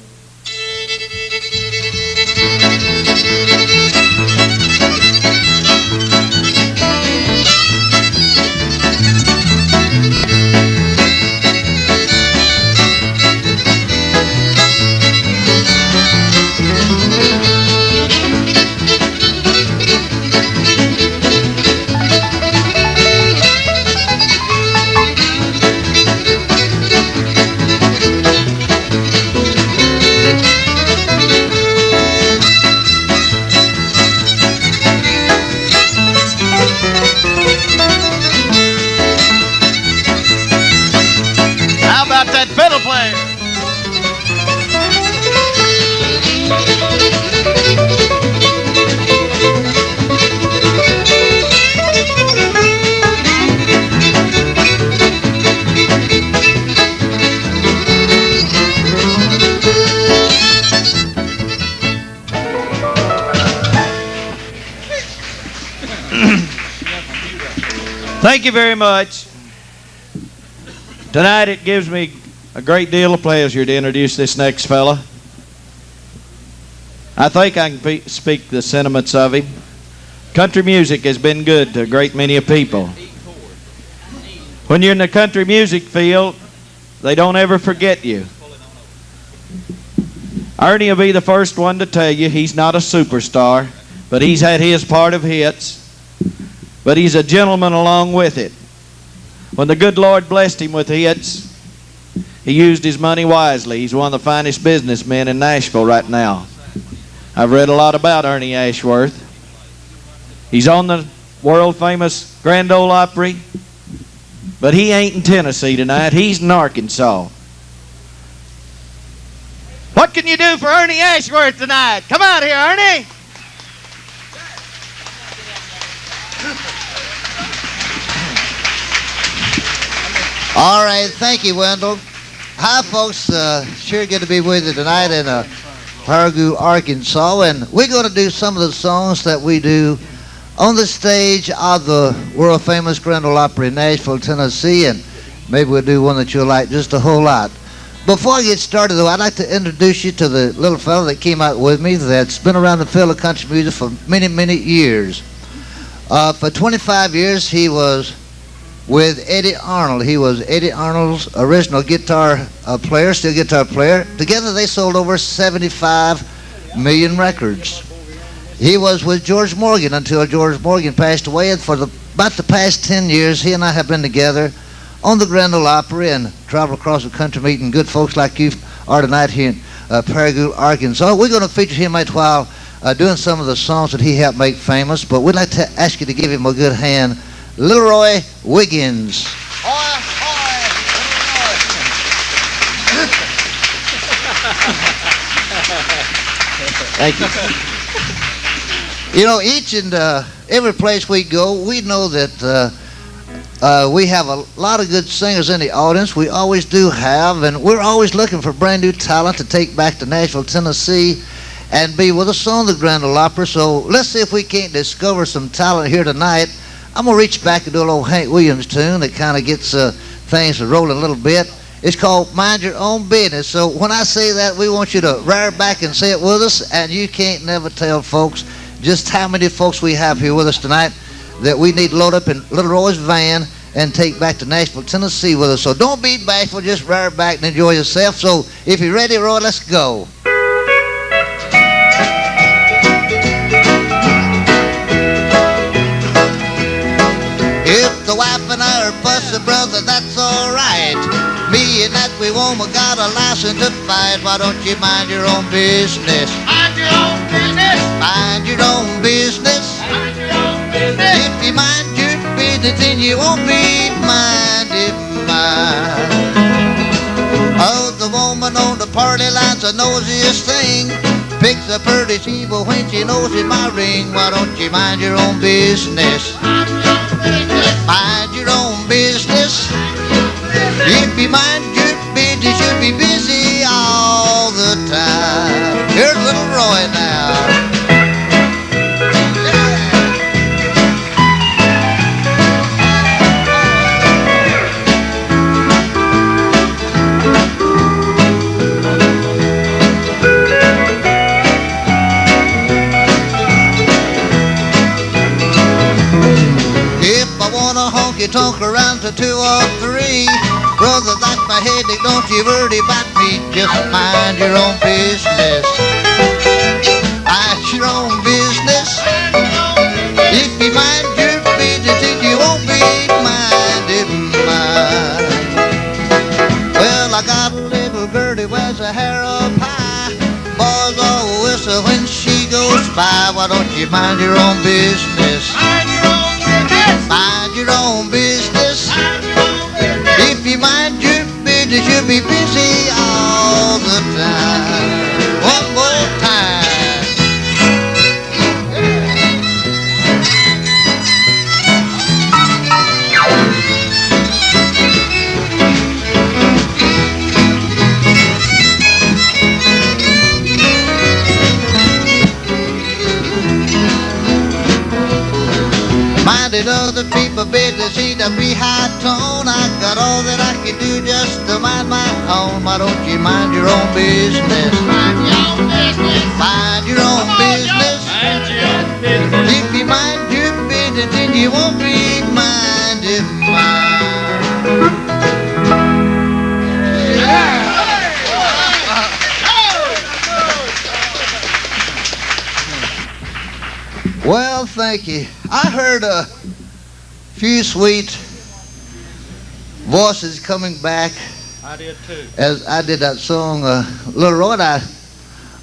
How about that fiddle player? Thank you very much. Tonight it gives me a great deal of pleasure to introduce this next fella. I think I can speak the sentiments of him. Country music has been good to a great many of people. When you're in the country music field, they don't ever forget you. Ernie will be the first one to tell you he's not a superstar, but he's had his part of hits. But he's a gentleman along with it. When the good Lord blessed him with hits, he used his money wisely. He's one of the finest businessmen in Nashville right now. I've read a lot about Ernie Ashworth. He's on the world famous Grand Ole Opry. But he ain't in Tennessee tonight. He's in Arkansas. What can you do for Ernie Ashworth tonight? Come out here, Ernie. All right, thank you, Wendell. Hi, folks. Sure good to be with you tonight in Paragould, Arkansas. And we're going to do some of the songs that we do on the stage of the world-famous Grand Ole Opry in Nashville, Tennessee. And maybe we'll do one that you'll like just a whole lot. Before I get started, though, I'd like to introduce you to the little fellow that came out with me that's been around the field of country music for many, many years. For 25 years, he was with Eddie Arnold. He was Eddie Arnold's original guitar player, steel guitar player. Together they sold over 75 million records. He was with George Morgan until George Morgan passed away, and for about the past 10 years, he and I have been together on the Grand Ole Opry and traveled across the country meeting good folks like you are tonight here in Paragould, Arkansas. We're going to feature him right while doing some of the songs that he helped make famous, but we'd like to ask you to give him a good hand. Little Roy Wiggins. Thank you. You know, each and every place we go, we know that we have a lot of good singers in the audience. We always do have, and we're always looking for brand new talent to take back to Nashville, Tennessee, and be with us on the Grand Ole Opry. So let's see if we can't discover some talent here tonight. I'm going to reach back and do a little Hank Williams tune that kind of gets things rolling a little bit. It's called Mind Your Own Business. So when I say that, we want you to rear back and say it with us, and you can't never tell, folks, just how many folks we have here with us tonight that we need to load up in Little Roy's van and take back to Nashville, Tennessee with us. So don't be bashful, just rear back and enjoy yourself. So if you're ready, Roy, let's go. If the wife and I are fussing, brother, that's alright. Me and that we woman got a license to fight. Why don't you mind your own business? Mind your own business. Mind your own business. Mind your own business. If you mind your business, then you won't be minded mine. Oh, the woman on the party line's the nosiest thing. Picks up her deceiver when she knows in my ring. Why don't you mind your own business? Mind your own business. If you mind your business, you'll be busy all the time. Here's Little Roy now. Talk around to 2 or 3. Brother, that's my headache, don't you worry about me. Just mind your own business. Mind your own business. If you mind your business, then you won't be minded mine. Well, I got a little girl who wears a hair up high. Boys all whistle when she goes by. Why don't you mind your own business? Mind your own business. Mind your own business. If you mind your business, you'll be busy all the time. One more time. Minded other people business ain't a be high tone. I got all that I can do just to mind my own. Why don't you mind your own business? Mind your own business. Mind your own business. Mind your own business. If you mind your business, then you won't be minded mine. Yeah. Well, thank you. I heard a few sweet voices coming back. I did too. As I did that song, Little Roy, I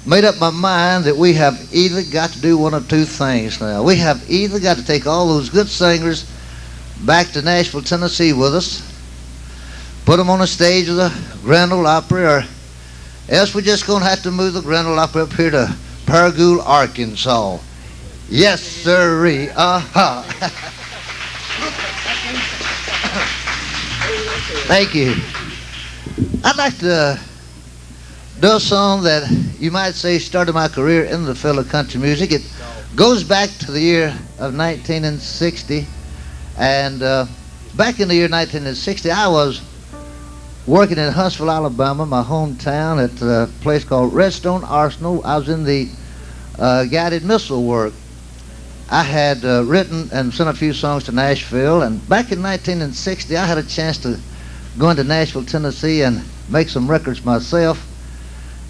made up my mind that we have either got to do one of two things now. We have either got to take all those good singers back to Nashville, Tennessee with us, put them on the stage of the Grand Ole Opry, or else we're just going to have to move the Grand Ole Opry up here to Paragould, Arkansas. Yes, sirree. Thank you. I'd like to do a song that you might say started my career in the field of country music. It goes back to the year of 1960, and back in the year 1960, I was working in Huntsville, Alabama, my hometown, at a place called Redstone Arsenal. I was in the guided missile work. I had written and sent a few songs to Nashville, and back in 1960, I had a chance to go into Nashville, Tennessee, and make some records myself.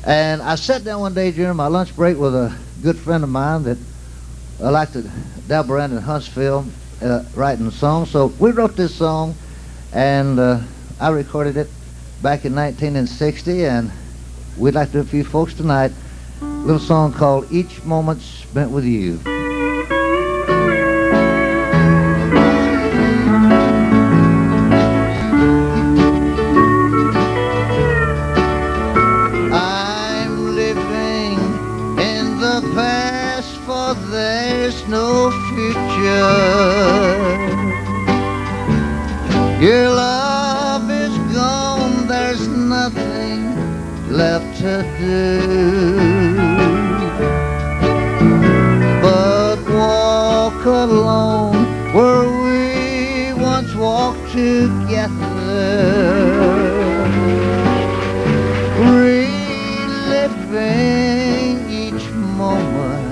And I sat down one day during my lunch break with a good friend of mine that I liked to dabble around in Huntsville writing songs. So we wrote this song, and I recorded it back in 1960, and we'd like to do a few folks tonight a little song called Each Moment Spent With You. There's no future. Your love is gone, there's nothing left to do but walk alone where we once walked together, reliving each moment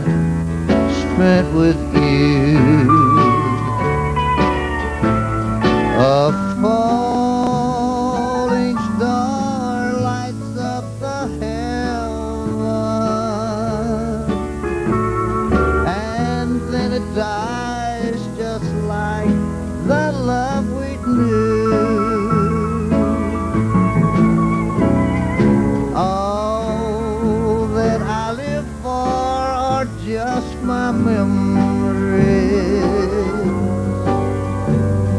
spent with you. A falling star lights up the heaven, and then it dies just like the love we knew. All that I live for are just my memories,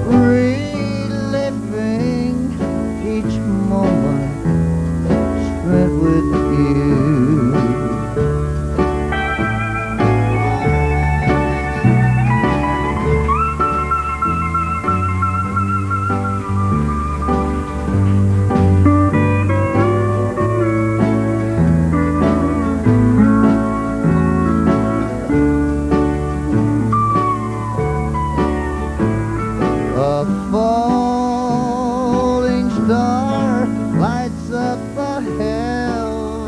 reliving each moment spent with you. Falling star lights up the heaven,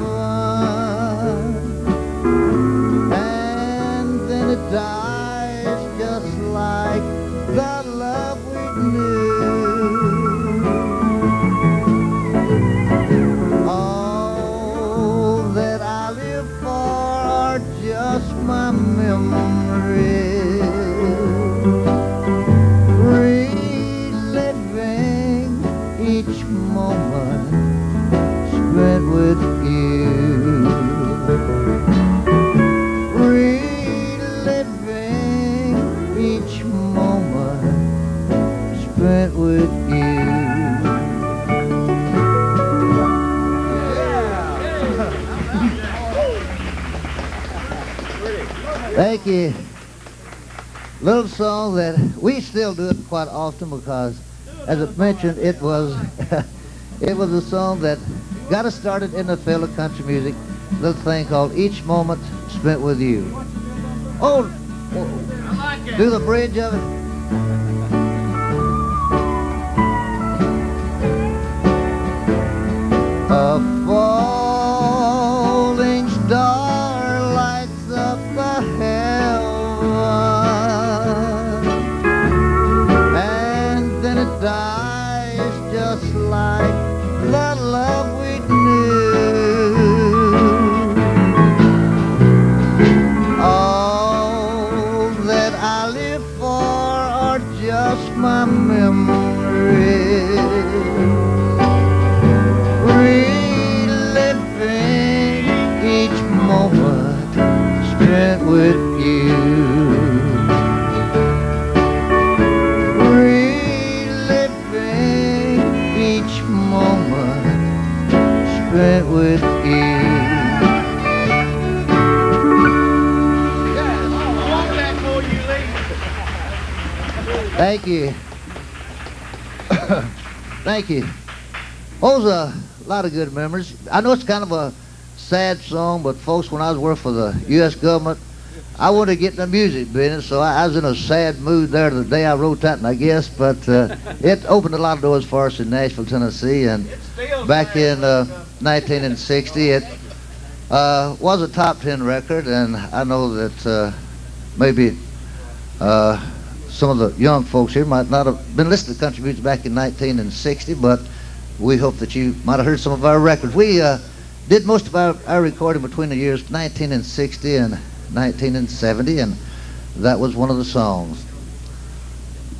and then it dies just like the love we knew. All that I live for are just my memories, each moment spent with you, reliving each moment spent with you. Thank you. Little song that we still do it quite often because, as I mentioned, it was it was a song that got us started in the field of country music. A little thing called Each Moment Spent With You. Oh, do the bridge of it. A falling star lights up the heaven, and then it dies just like the love we knew. All that I live for are just my memories, reliving each moment spent with you. Thank you. Thank you. Those are a lot of good memories. I know it's kind of a sad song, but folks, when I was working for the U.S. government, I wanted to get in the music business, so I was in a sad mood there the day I wrote that, and I guess, but it opened a lot of doors for us in Nashville, Tennessee, and back in 1960, it was a top 10 record, and I know that maybe some of the young folks here might not have been listening to country music back in 1960, but we hope that you might have heard some of our records. We did most of our recording between the years 1960 and 1970, and that was one of the songs.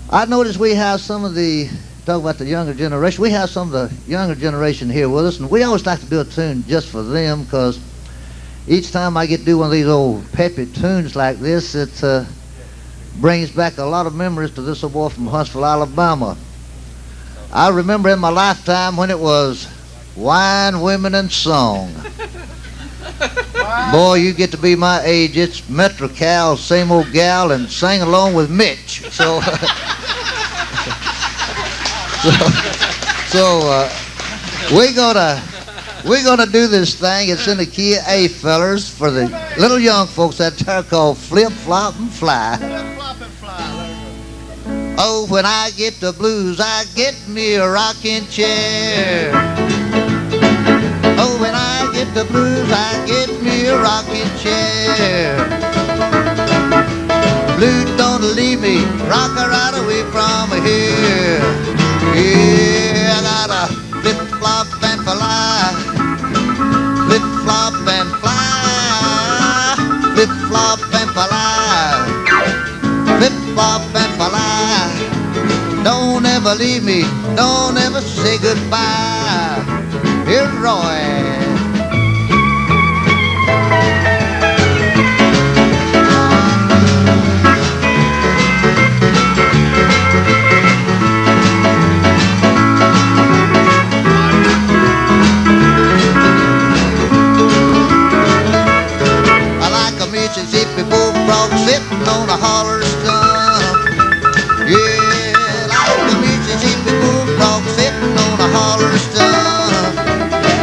I noticed we have some of the, talk about the younger generation, we have some of the younger generation here with us, and we always like to do a tune just for them, because each time I get to do one of these old peppy tunes like this, it brings back a lot of memories to this old boy from Huntsville, Alabama. I remember in my lifetime when it was wine, women, and song. Boy, you get to be my age, it's Metro Cal, same old gal, and sang along with Mitch. So, we're gonna do this thing. It's in the key of A, fellers, for the little young folks that are called Flip, Flop, and Fly. Oh, when I get the blues, I get me a rocking chair. Oh, when I get the blues, I get me a rocking chair. Blues don't leave me, rock her right away from here. Yeah, I gotta flip, flop, and fly. Flip, flop, and fly. Flip, flop, and fly. Flip, flop, and fly. Don't ever leave me, don't ever say goodbye. Here's Roy. I like a Mississippi bullfrog sitting on a holler stump. Yeah, like a Mississippi bullfrog sitting on a holler stump.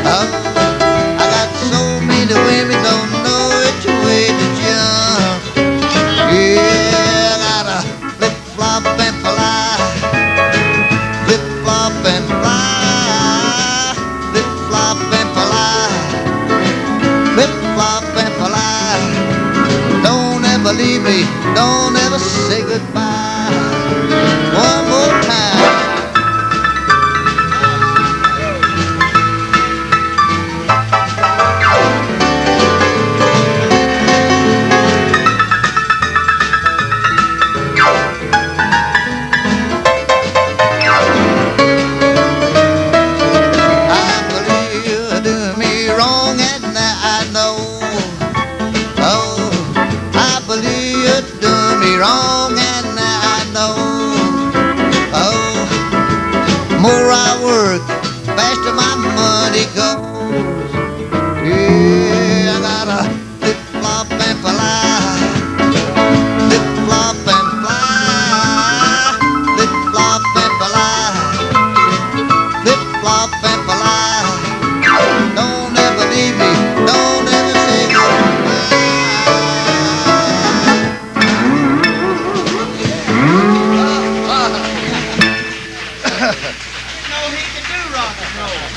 I got so many women don't know which way to jump. Yeah, I gotta flip, flop, and fly. Flip, flop, and fly. Flip, flop, and fly. Flip, flop, and fly. Don't ever leave me, don't ever say goodbye. One more time. Wrong, and now I know. Oh, more I work, faster my money goes. Yeah, I gotta flip, flop, and fly. Flip, flop, and fly. Flip, flop, and fly. Flip, flop, and fly. Don't ever leave me, don't ever say goodbye.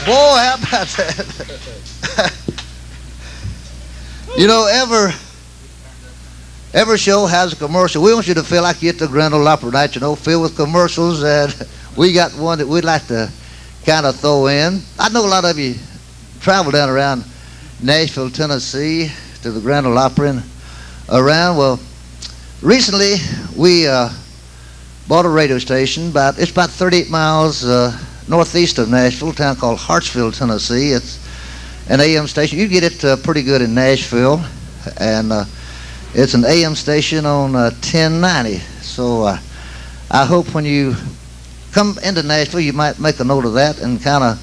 Boy, how about that? You know, every show has a commercial. We want you to feel like you're at the Grand Ole Opry night, you know, filled with commercials, and we got one that we'd like to kind of throw in. I know a lot of you travel down around Nashville, Tennessee, to the Grand Ole Opry and around. Well, recently we bought a radio station. It's about 38 miles northeast of Nashville, a town called Hartsville, Tennessee. It's an AM station. You get it pretty good in Nashville, and it's an AM station on 1090. So I hope when you come into Nashville, you might make a note of that and kind of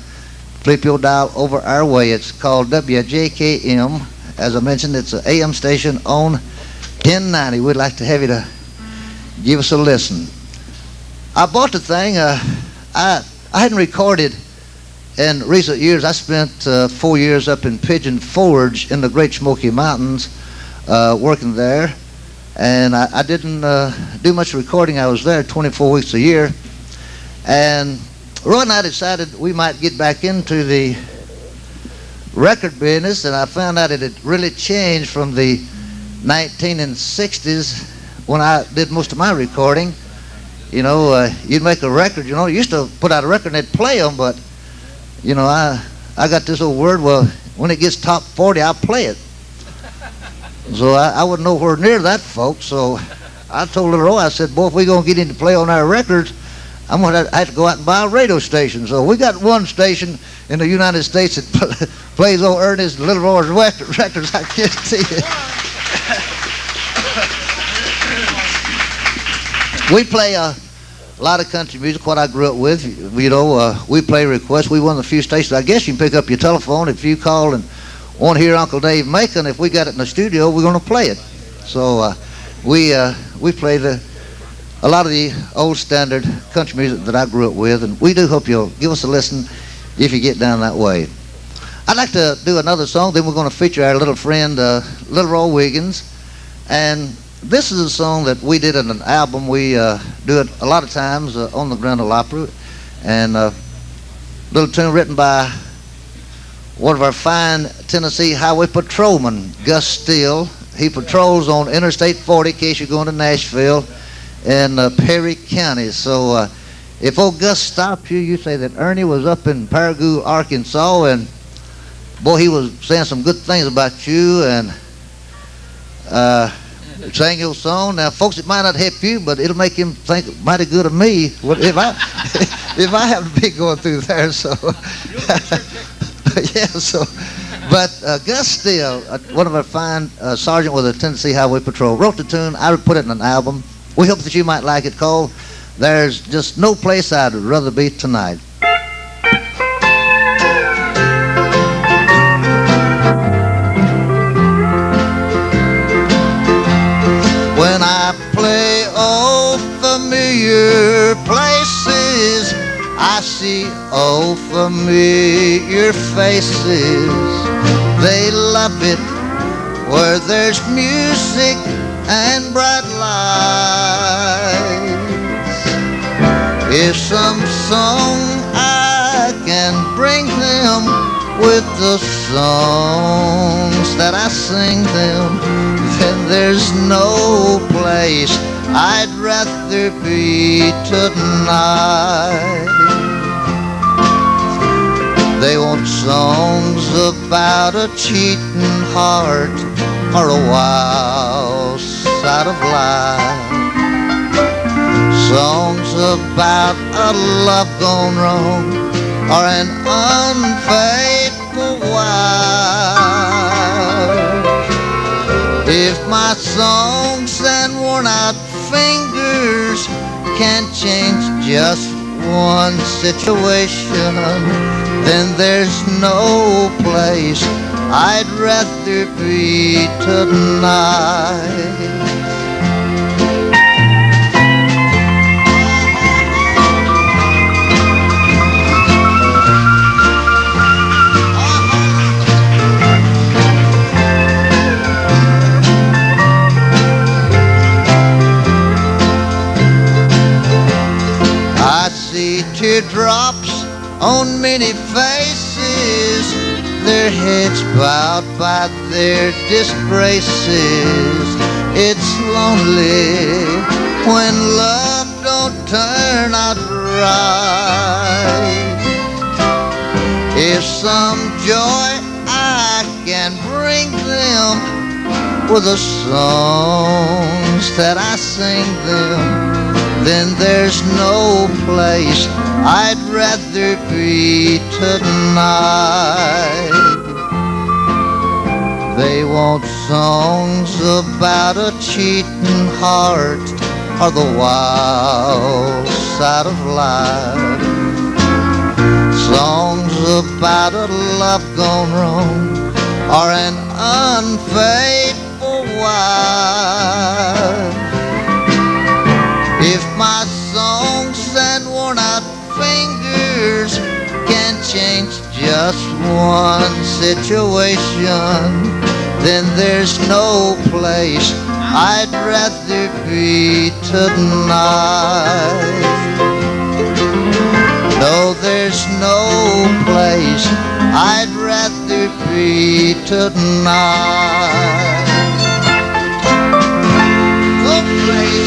flip your dial over our way. It's called WJKM. As I mentioned, it's an AM station on 1090. We'd like to have you to give us a listen. I bought the thing. I hadn't recorded in recent years. I spent 4 years up in Pigeon Forge in the Great Smoky Mountains working there. And I didn't do much recording. I was there 24 weeks a year. And Roy and I decided we might get back into the record business, and I found out it had really changed from the 1960s when I did most of my recording. You know, you'd make a record, you used to put out a record and they'd play them, but, I got this old word, well, when it gets top 40, I'll play it. So I wasn't nowhere near that, folks, so I told little Roy, I said, boy, if we're going to get into play on our records, I'm going to have to go out and buy a radio station. So we got one station in the United States that plays old Ernest and Little Roy's records, I guarantee you. We play a lot of country music, what I grew up with. We play requests. We one of the few stations. I guess you can pick up your telephone if you call and want to hear Uncle Dave Macon. If we got it in the studio, we're going to play it. So we play a lot of the old standard country music that I grew up with, and we do hope you'll give us a listen if you get down that way. I'd like to do another song, then we're going to feature our little friend, Little Roy Wiggins. And this is a song that we did in an album. We do it a lot of times on the Grand Ole Opry. And a little tune written by one of our fine Tennessee highway patrolmen, Gus Steele. He patrols on Interstate 40 in case you're going to Nashville in Perry County. So if old Gus stopped you, you say that Ernie was up in Paragould, Arkansas, and boy, he was saying some good things about you and sang your song. Now, folks, it might not help you, but it'll make him think mighty good of me if I happen to be going through there. So, yeah. So, but Gus Steele, one of our fine sergeant with the Tennessee Highway Patrol, wrote the tune. I would put it in an album. We hope that you might like it, called "There's Just No Place I'd Rather Be Tonight." When I play old familiar places, I see old familiar faces. They love it where there's music and bright lights. If some song I can bring them with the songs that I sing them, then there's no place I'd rather be tonight. They want songs about a cheating heart or a wild side of life. Songs about a love gone wrong or an unfaithful wife. If my songs and worn out fingers can't change just one situation, then there's no place I'd rather be tonight. I see teardrops on many faces, their heads bowed by their disgraces. It's lonely when love don't turn out right. If some joy I can bring them with the songs that I sing them, then there's no place I'd rather be tonight. They want songs about a cheating heart or the wild side of life. Songs about a love gone wrong or an unfaithful wife. If my songs and worn out fingers can change just one situation, then there's no place I'd rather be tonight. No, there's no place I'd rather be tonight. Oh, praise.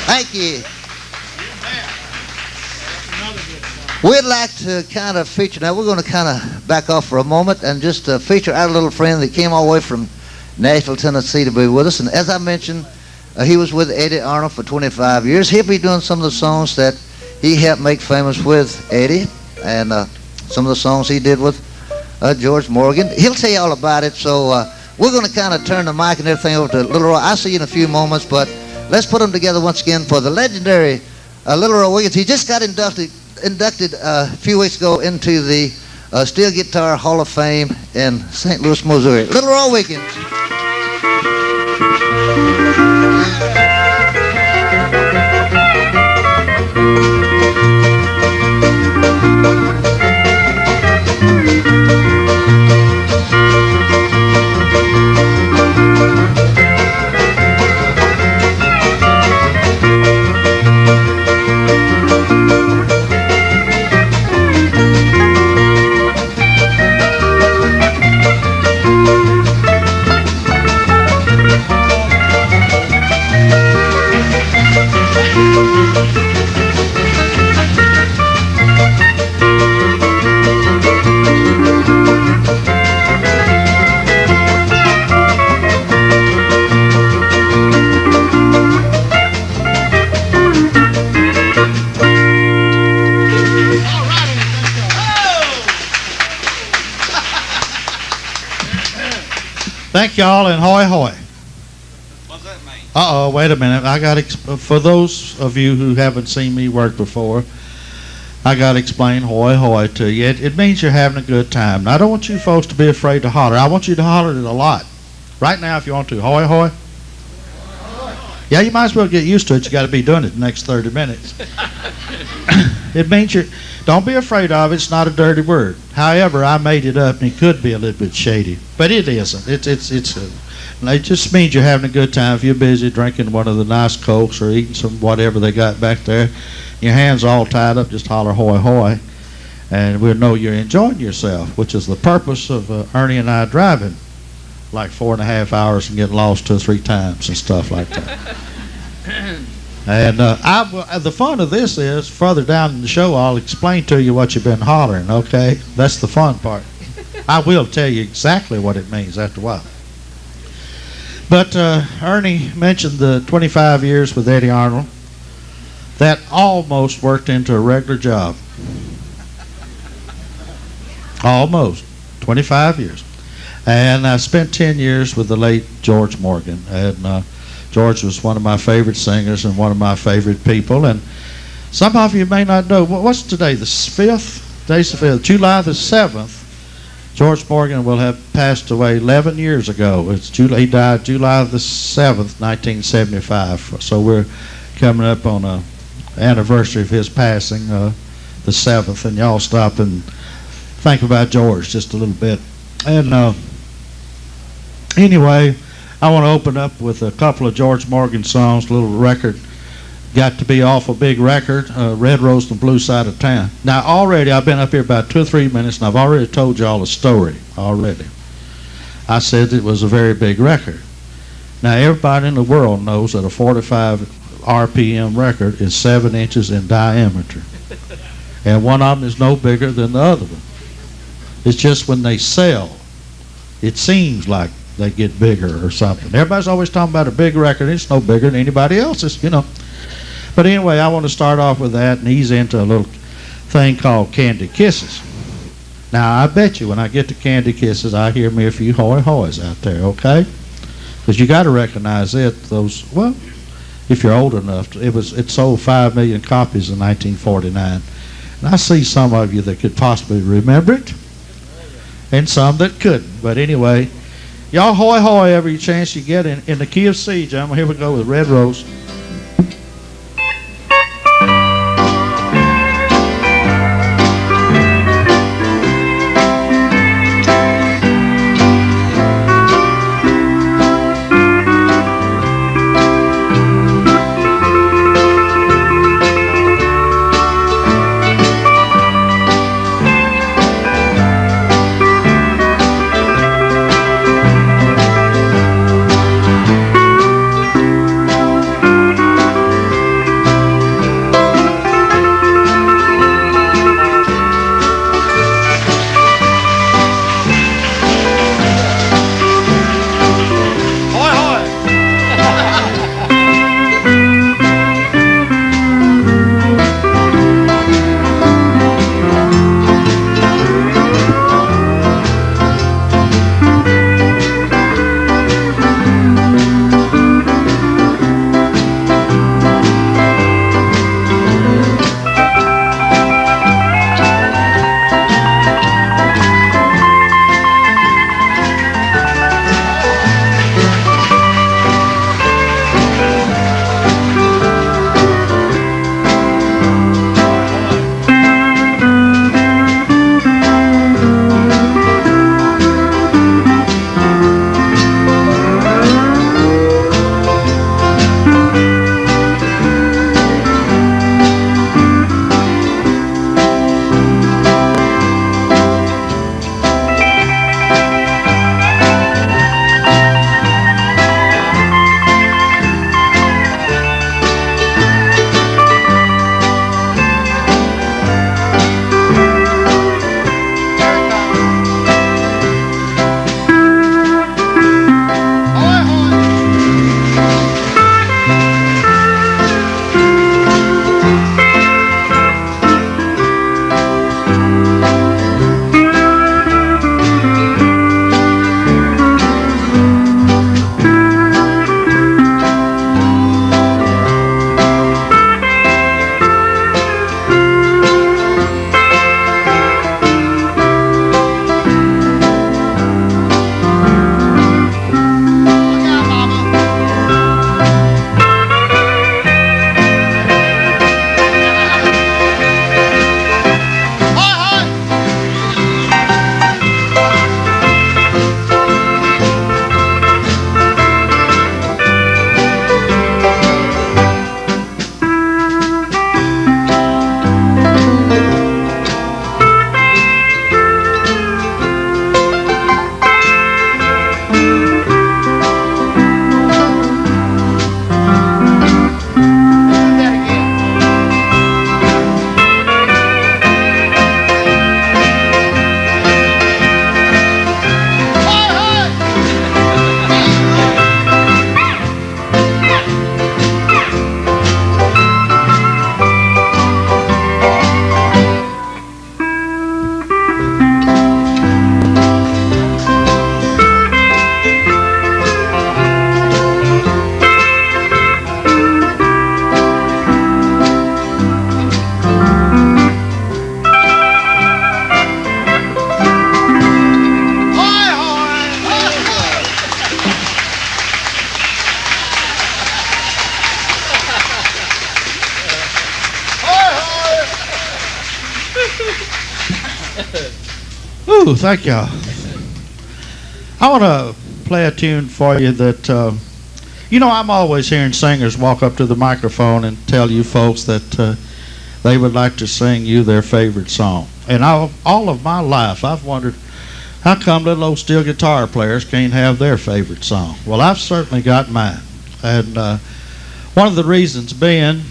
Thank you. We'd like to kind of feature, now we're going to kind of back off for a moment and just feature our little friend that came all the way from Nashville, Tennessee to be with us. And as I mentioned, he was with Eddie Arnold for 25 years. He'll be doing some of the songs that he helped make famous with Eddie and some of the songs he did with George Morgan. He'll tell you all about it. So we're going to kind of turn the mic and everything over to Little Roy. I'll see you in a few moments, but let's put them together once again for the legendary Little Roy Wiggins. He just got inducted a few weeks ago into the Steel Guitar Hall of Fame in St. Louis, Missouri. Little Roy Wiggins. Thank y'all and hoy hoy. What's that mean? Uh-oh, wait a minute. I got for those of you who haven't seen me work before, I got to explain hoy hoy to you. It means you're having a good time. Now, I don't want you folks to be afraid to holler. I want you to holler it a lot. Right now, if you want to. Hoy hoy. Yeah, you might as well get used to it. You got to be doing it the next 30 minutes. It means don't be afraid of it. It's not a dirty word. However, I made it up, and it could be a little bit shady, but it isn't. It just means you're having a good time. If you're busy drinking one of the nice Cokes or eating some whatever they got back there, your hands all tied up, just holler hoy hoy, and we'll know you're enjoying yourself, which is the purpose of Ernie and I driving like 4.5 hours and getting lost 2 or 3 times and stuff like that. And the fun of this is, further down in the show, I'll explain to you what you've been hollering, okay? That's the fun part. I will tell you exactly what it means after a while. But Ernie mentioned the 25 years with Eddie Arnold. That almost worked into a regular job. Almost. 25 years. And I spent 10 years with the late George Morgan. And George was one of my favorite singers and one of my favorite people. And some of you may not know, what's today, the 5th? Today's the 5th. July the 7th, George Morgan will have passed away 11 years ago. He died July the 7th, 1975. So we're coming up on an anniversary of his passing, the 7th. And y'all stop and think about George just a little bit. And anyway, I want to open up with a couple of George Morgan songs, a little record. Got to be off a big record, Red Rose and Blue Side of Town. Now, already, I've been up here about 2 or 3 minutes, and I've already told y'all a story already. I said it was a very big record. Now, everybody in the world knows that a 45 RPM record is 7 inches in diameter. And one of them is no bigger than the other one. It's just when they sell, it seems like they get bigger or something. Everybody's always talking about a big record. It's no bigger than anybody else's, you know. But anyway, I want to start off with that, and he's into a little thing called Candy Kisses. Now, I bet you when I get to Candy Kisses, I hear me a few hoy hoys out there, okay? Because you got to recognize it. Those, well, if you're old enough, it sold 5 million copies in 1949. And I see some of you that could possibly remember it, and some that couldn't. But anyway, y'all hoy hoy every chance you get in the key of C, gentlemen. Here we go with Red Rose. Ooh, thank y'all. I want to play a tune for you that, you know, I'm always hearing singers walk up to the microphone and tell you folks that they would like to sing you their favorite song. And all of my life, I've wondered, how come little old steel guitar players can't have their favorite song? Well, I've certainly got mine. And one of the reasons being,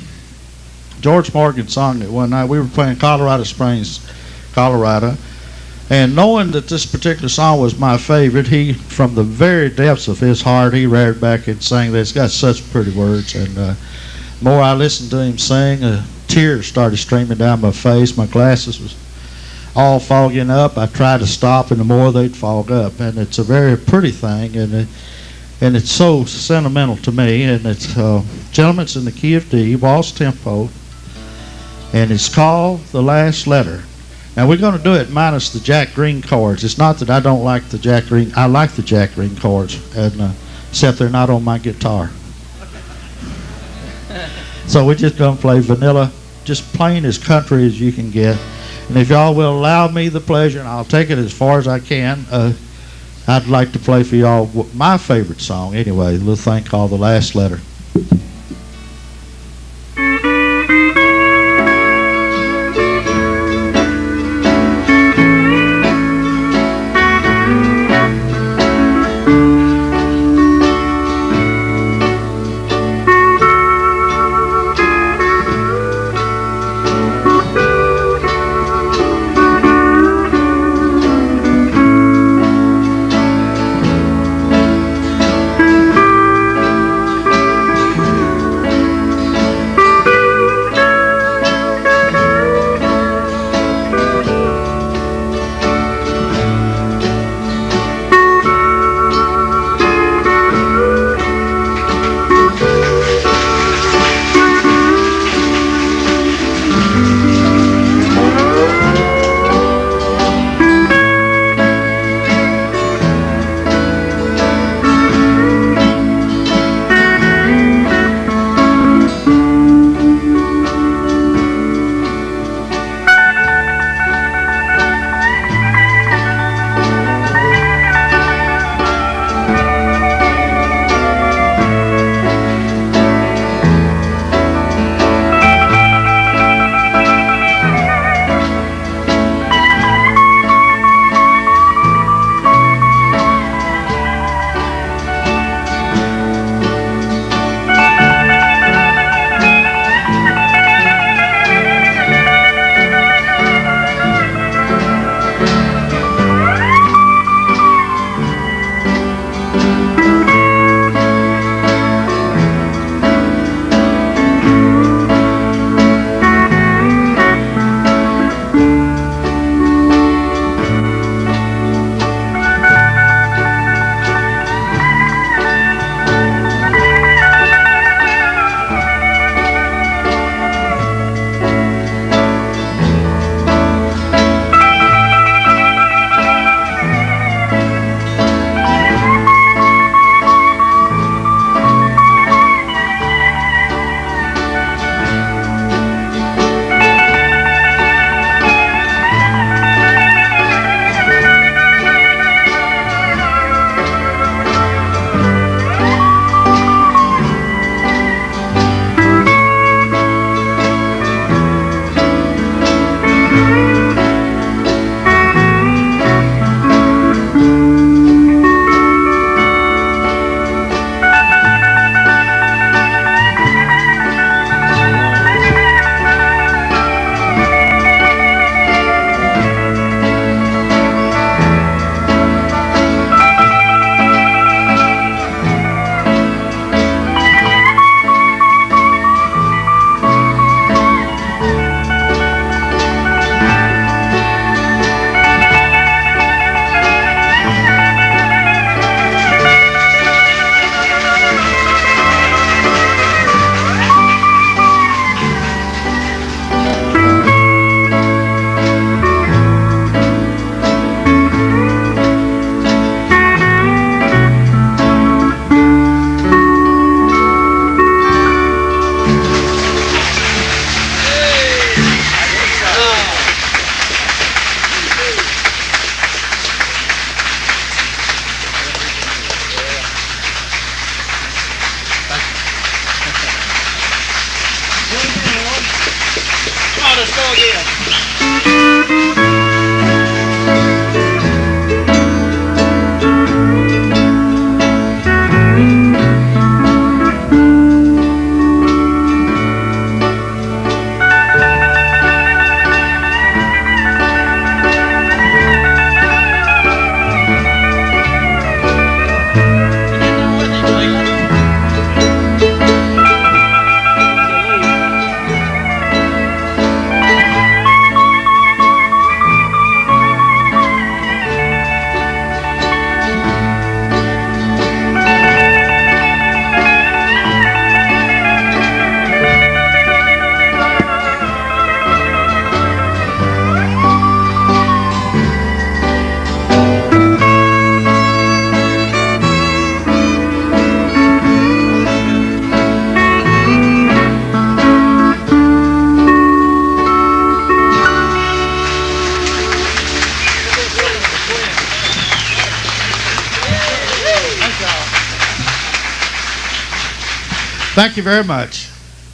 George Morgan sung it one night. We were playing Colorado Springs, Colorado. And knowing that this particular song was my favorite, he, from the very depths of his heart, he reared back and sang this. It's got such pretty words. And the more I listened to him sing, tears started streaming down my face. My glasses was all fogging up. I tried to stop, and the more they'd fog up. And it's a very pretty thing, and it's so sentimental to me. And it's, gentlemen, it's in the key of D, waltz tempo. and it's called The Last Letter. Now we're going to do it minus the Jack Green chords. It's not that I don't like the Jack Green. I like the Jack Green chords, and except they're not on my guitar. So we're just going to play vanilla, just plain as country as you can get. And if y'all will allow me the pleasure, and I'll take it as far as I can, I'd like to play for y'all my favorite song anyway, a little thing called The Last Letter. Thank you very much.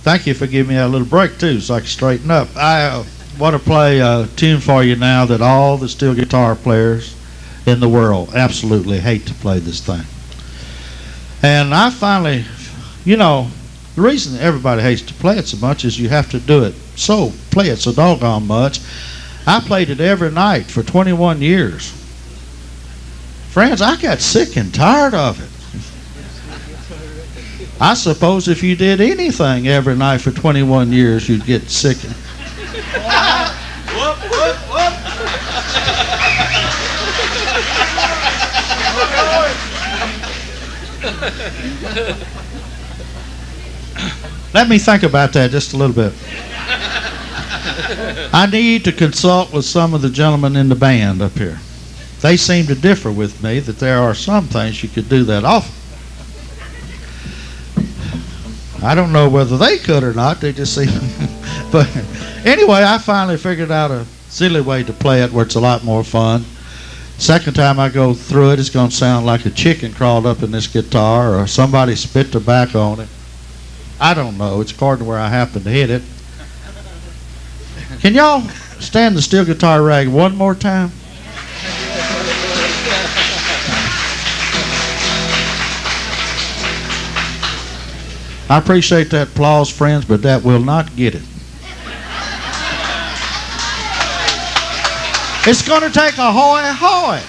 Thank you for giving me a little break, too, so I can straighten up. I want to play a tune for you now that all the steel guitar players in the world absolutely hate to play this thing. And I finally, you know, the reason everybody hates to play it so much is you have to play it so doggone much. I played it every night for 21 years. Friends, I got sick and tired of it. I suppose if you did anything every night for 21 years, you'd get sick. Let me think about that just a little bit. I need to consult with some of the gentlemen in the band up here. They seem to differ with me that there are some things you could do that often. I don't know whether they could or not. They just seem. But anyway, I finally figured out a silly way to play it where it's a lot more fun. Second time I go through it, it's going to sound like a chicken crawled up in this guitar or somebody spit tobacco on it. I don't know. It's according to where I happen to hit it. Can y'all stand the steel guitar rag one more time? I appreciate that applause, friends, but that will not get it. It's going to take a hoy-hoy.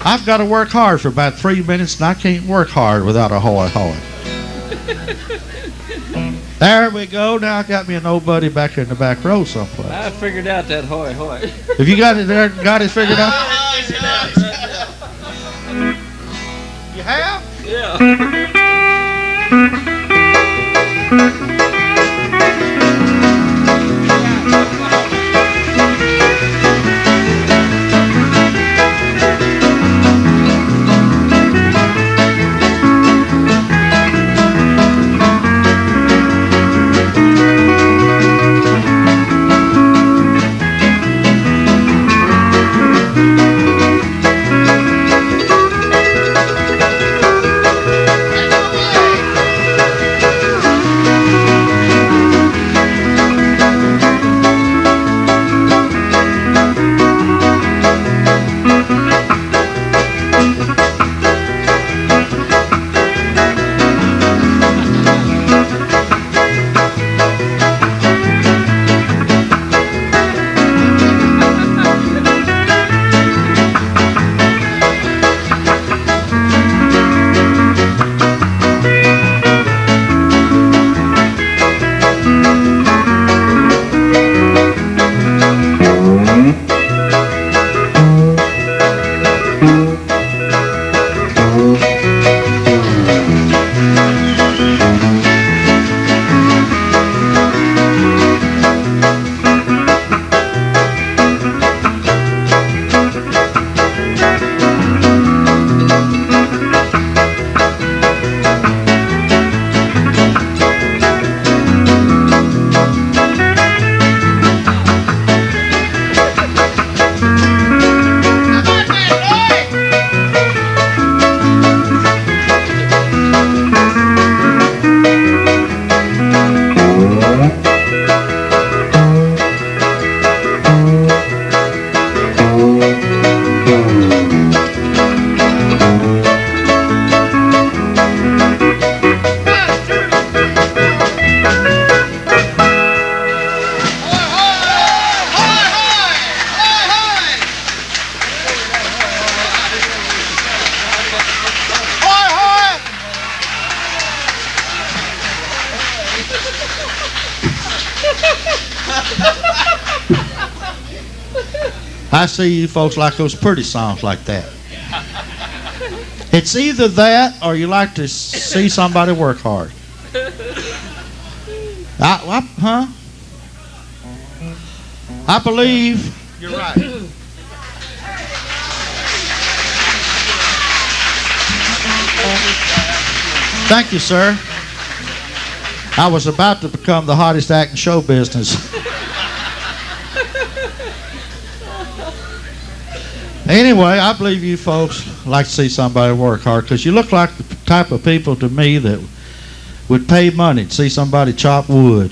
I've got to work hard for about 3 minutes, and I can't work hard without a hoy-hoy. There we go. Now I got me an old buddy back here in the back row someplace. I figured out that hoy-hoy. Have you got it there? Got it figured out? You have? Yeah. I see you folks like those pretty songs like that. It's either that or you like to see somebody work hard. I believe you're right. Thank you, sir. I was about to become the hottest act in show business. Anyway, I believe you folks like to see somebody work hard because you look like the type of people to me that would pay money to see somebody chop wood.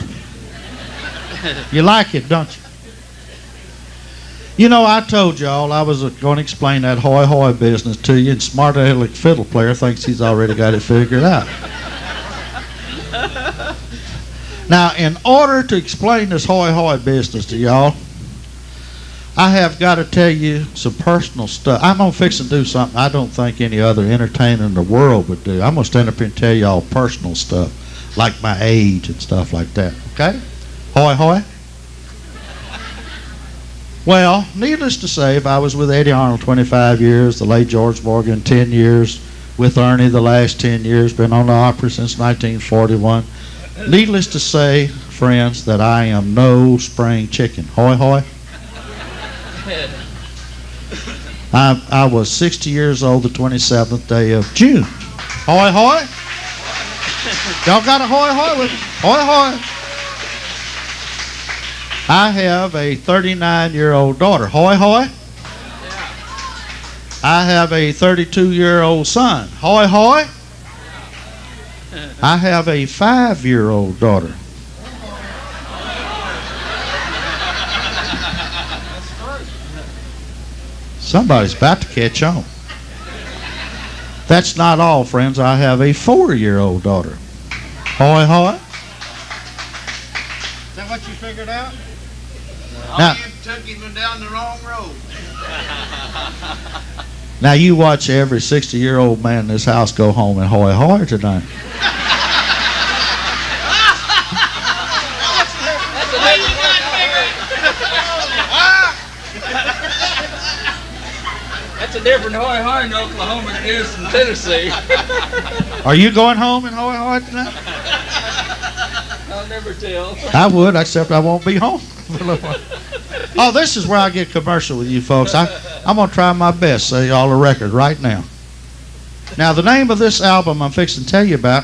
You like it, don't you? You know, I told y'all I was going to explain that hoy-hoy business to you, and smart aleck fiddle player thinks he's already got it figured out. Now, in order to explain this hoy-hoy business to y'all, I have got to tell you some personal stuff. I'm going to fix and do something I don't think any other entertainer in the world would do. I'm going to stand up here and tell y'all personal stuff, like my age and stuff like that, okay? Hoy-hoy? Well, needless to say, if I was with Eddie Arnold 25 years, the late George Morgan 10 years, with Ernie the last 10 years, been on the opera since 1941. Needless to say, friends, that I am no spring chicken. Hoy hoy. I was 60 years old the 27th day of June. Hoy hoy. Y'all got a hoy hoy with me? Hoy hoy. I have a 39-year-old daughter. Hoy hoy. I have a 32-year-old son. Hoy hoy. I have a 5-year-old daughter. Somebody's about to catch on. That's not all, friends. I have a 4-year-old daughter. Hoy hoy. Is that what you figured out? Now, took him down the wrong road. Now you watch every 60-year-old man in this house go home and hoy hoy tonight. That's a different hoy hoy in Oklahoma than it is in Tennessee. Are you going home and hoy hoy tonight? I'll never tell. I would, except I won't be home. Oh, this is where I get commercial with you folks. I'm going to try my best to say y'all a record right now. Now, the name of this album I'm fixing to tell you about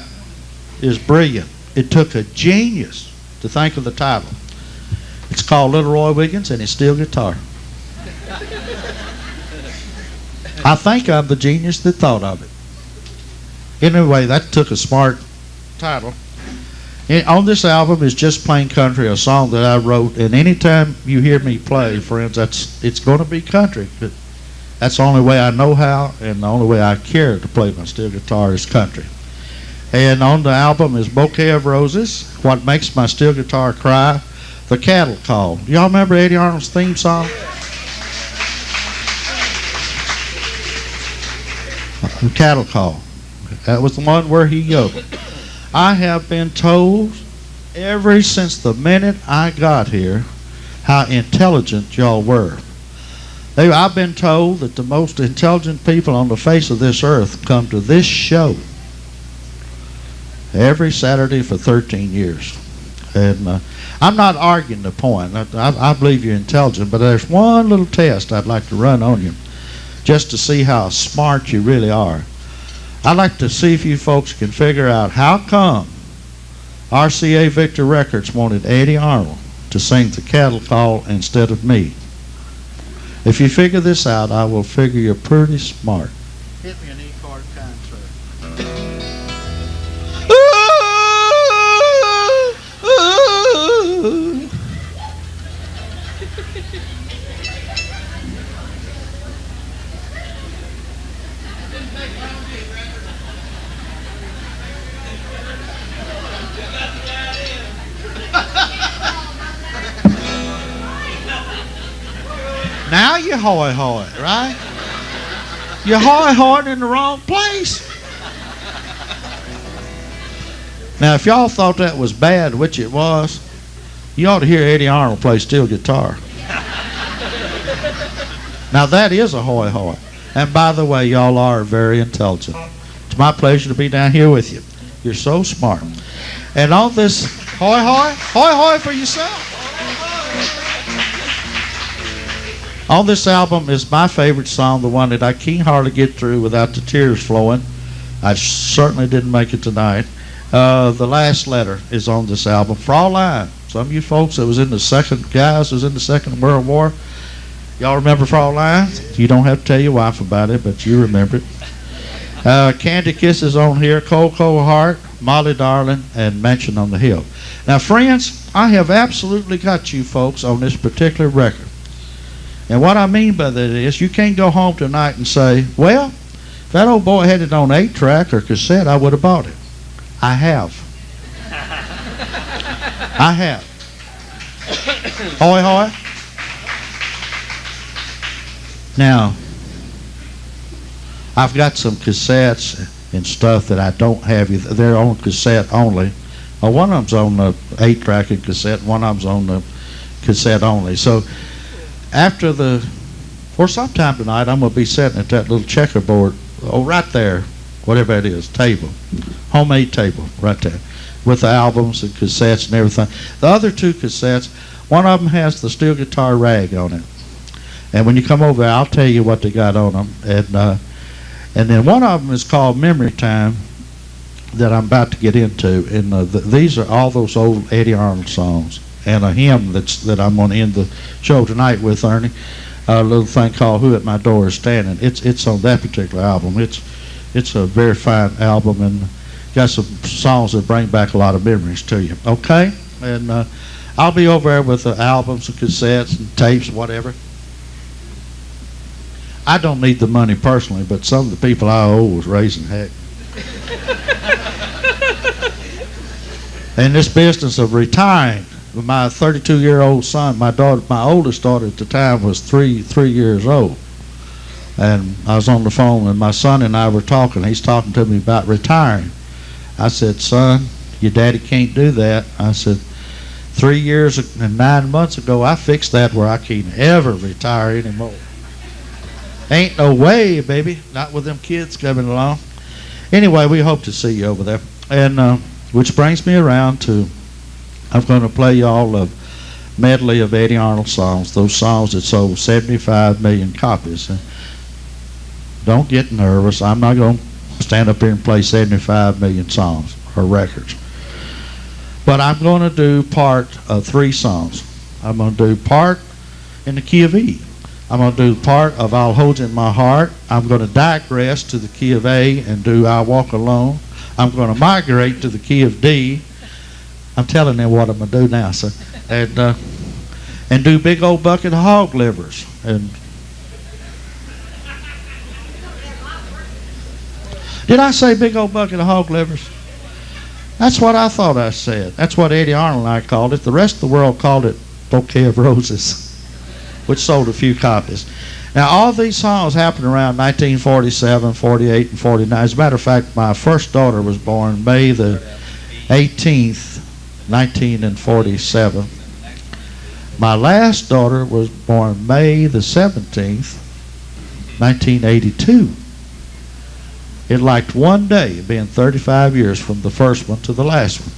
is brilliant. It took a genius to think of the title. It's called Little Roy Wiggins and His Steel Guitar. I think I'm the genius that thought of it. Anyway, that took a smart title. On this album is Just Plain Country, a song that I wrote, and anytime you hear me play, friends, it's going to be country. But that's the only way I know how, and the only way I care to play my steel guitar is country. And on the album is Bouquet of Roses, What Makes My Steel Guitar Cry, The Cattle Call. Do y'all remember Eddie Arnold's theme song? The Cattle Call. That was the one where he yodeled. I have been told ever since the minute I got here how intelligent y'all were. I've been told that the most intelligent people on the face of this earth come to this show every Saturday for 13 years. And I'm not arguing the point. I believe you're intelligent, but there's one little test I'd like to run on you just to see how smart you really are. I'd like to see if you folks can figure out how come RCA Victor Records wanted Eddie Arnold to sing The Cattle Call instead of me. If you figure this out, I will figure you're pretty smart. Hit me an E-chord concert. Now you hoy hoy, right? You hoy hoy in the wrong place. Now, if y'all thought that was bad, which it was, you ought to hear Eddie Arnold play steel guitar. Now that is a hoy hoy. And by the way, y'all are very intelligent. It's my pleasure to be down here with you. You're so smart. And on this hoy hoy for yourself. On this album is my favorite song, the one that I can't hardly get through without the tears flowing. I certainly didn't make it tonight. The Last Letter is on this album. Fraulein, some of you folks that was in the Second World War, Y'all remember Frog Lines? You don't have to tell your wife about it, but you remember it. Candy Kisses on here, Cold Cold Heart, Molly Darling, and Mansion on the Hill. Now, friends, I have absolutely got you folks on this particular record. And what I mean by that is you can't go home tonight and say, well, if that old boy had it on 8-track or cassette, I would have bought it. I have. I have. Hoy hoy. Now, I've got some cassettes and stuff that I don't have. They're on cassette only. One of them's on the 8-track and cassette. One of them's on the cassette only. So for sometime tonight, I'm going to be sitting at that little checkerboard, right there, whatever it is, table, homemade table, right there, with the albums and cassettes and everything. The other 2 cassettes, one of them has the steel guitar rag on it. And when you come over, I'll tell you what they got on them. And then one of them is called Memory Time that I'm about to get into. And these are all those old Eddie Arnold songs. And a hymn that I'm going to end the show tonight with, Ernie. A little thing called Who at My Door Is Standing. It's on that particular album. It's a very fine album and got some songs that bring back a lot of memories to you. Okay? And I'll be over there with the albums and cassettes and tapes, whatever. I don't need the money personally, but some of the people I owe was raising heck. In this business of retiring, my 32-year-old son, my oldest daughter at the time was three years old. And I was on the phone, and my son and I were talking. He's talking to me about retiring. I said, son, your daddy can't do that. I said, 3 years and 9 months ago, I fixed that where I can't ever retire anymore. Ain't no way, baby. Not with them kids coming along. Anyway, we hope to see you over there. And which brings me around to, I'm going to play y'all a medley of Eddie Arnold songs, those songs that sold 75 million copies. Don't get nervous. I'm not going to stand up here and play 75 million songs or records. But I'm going to do part of 3 songs. I'm going to do part in the key of E. I'm going to do part of I'll Hold You in My Heart. I'm going to digress to the key of A and do I'll Walk Alone. I'm going to migrate to the key of D. I'm telling them what I'm going to do now, sir. And do Big Old Bucket of Hog Livers. And did I say Big Old Bucket of Hog Livers? That's what I thought I said. That's what Eddie Arnold and I called it. The rest of the world called it Bouquet of Roses, which sold a few copies. Now, all these songs happened around 1947, 48, and 49. As a matter of fact, my first daughter was born May the 18th, 1947. My last daughter was born May the 17th, 1982. It liked one day, being 35 years from the first one to the last one.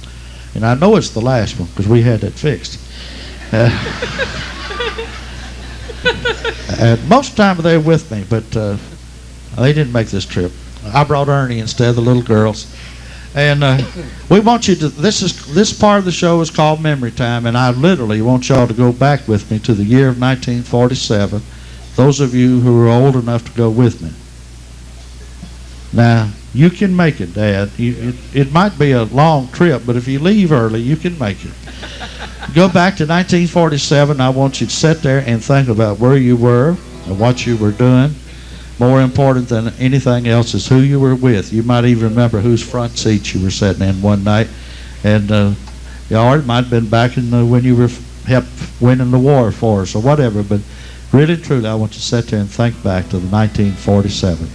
And I know it's the last one because we had it fixed. And most of the time they're with me, but they didn't make this trip. I brought Ernie instead of the little girls. And we want you to, this part of the show is called Memory Time, and I literally want y'all to go back with me to the year of 1947, those of you who are old enough to go with me. Now, you can make it, Dad. It might be a long trip, but if you leave early, you can make it. Go back to 1947. I want you to sit there and think about where you were and what you were doing. More important than anything else is who you were with. You might even remember whose front seat you were sitting in one night. And or it might have been back in when you were helped winning the war for us or whatever. But really, truly, I want you to sit there and think back to the 1947.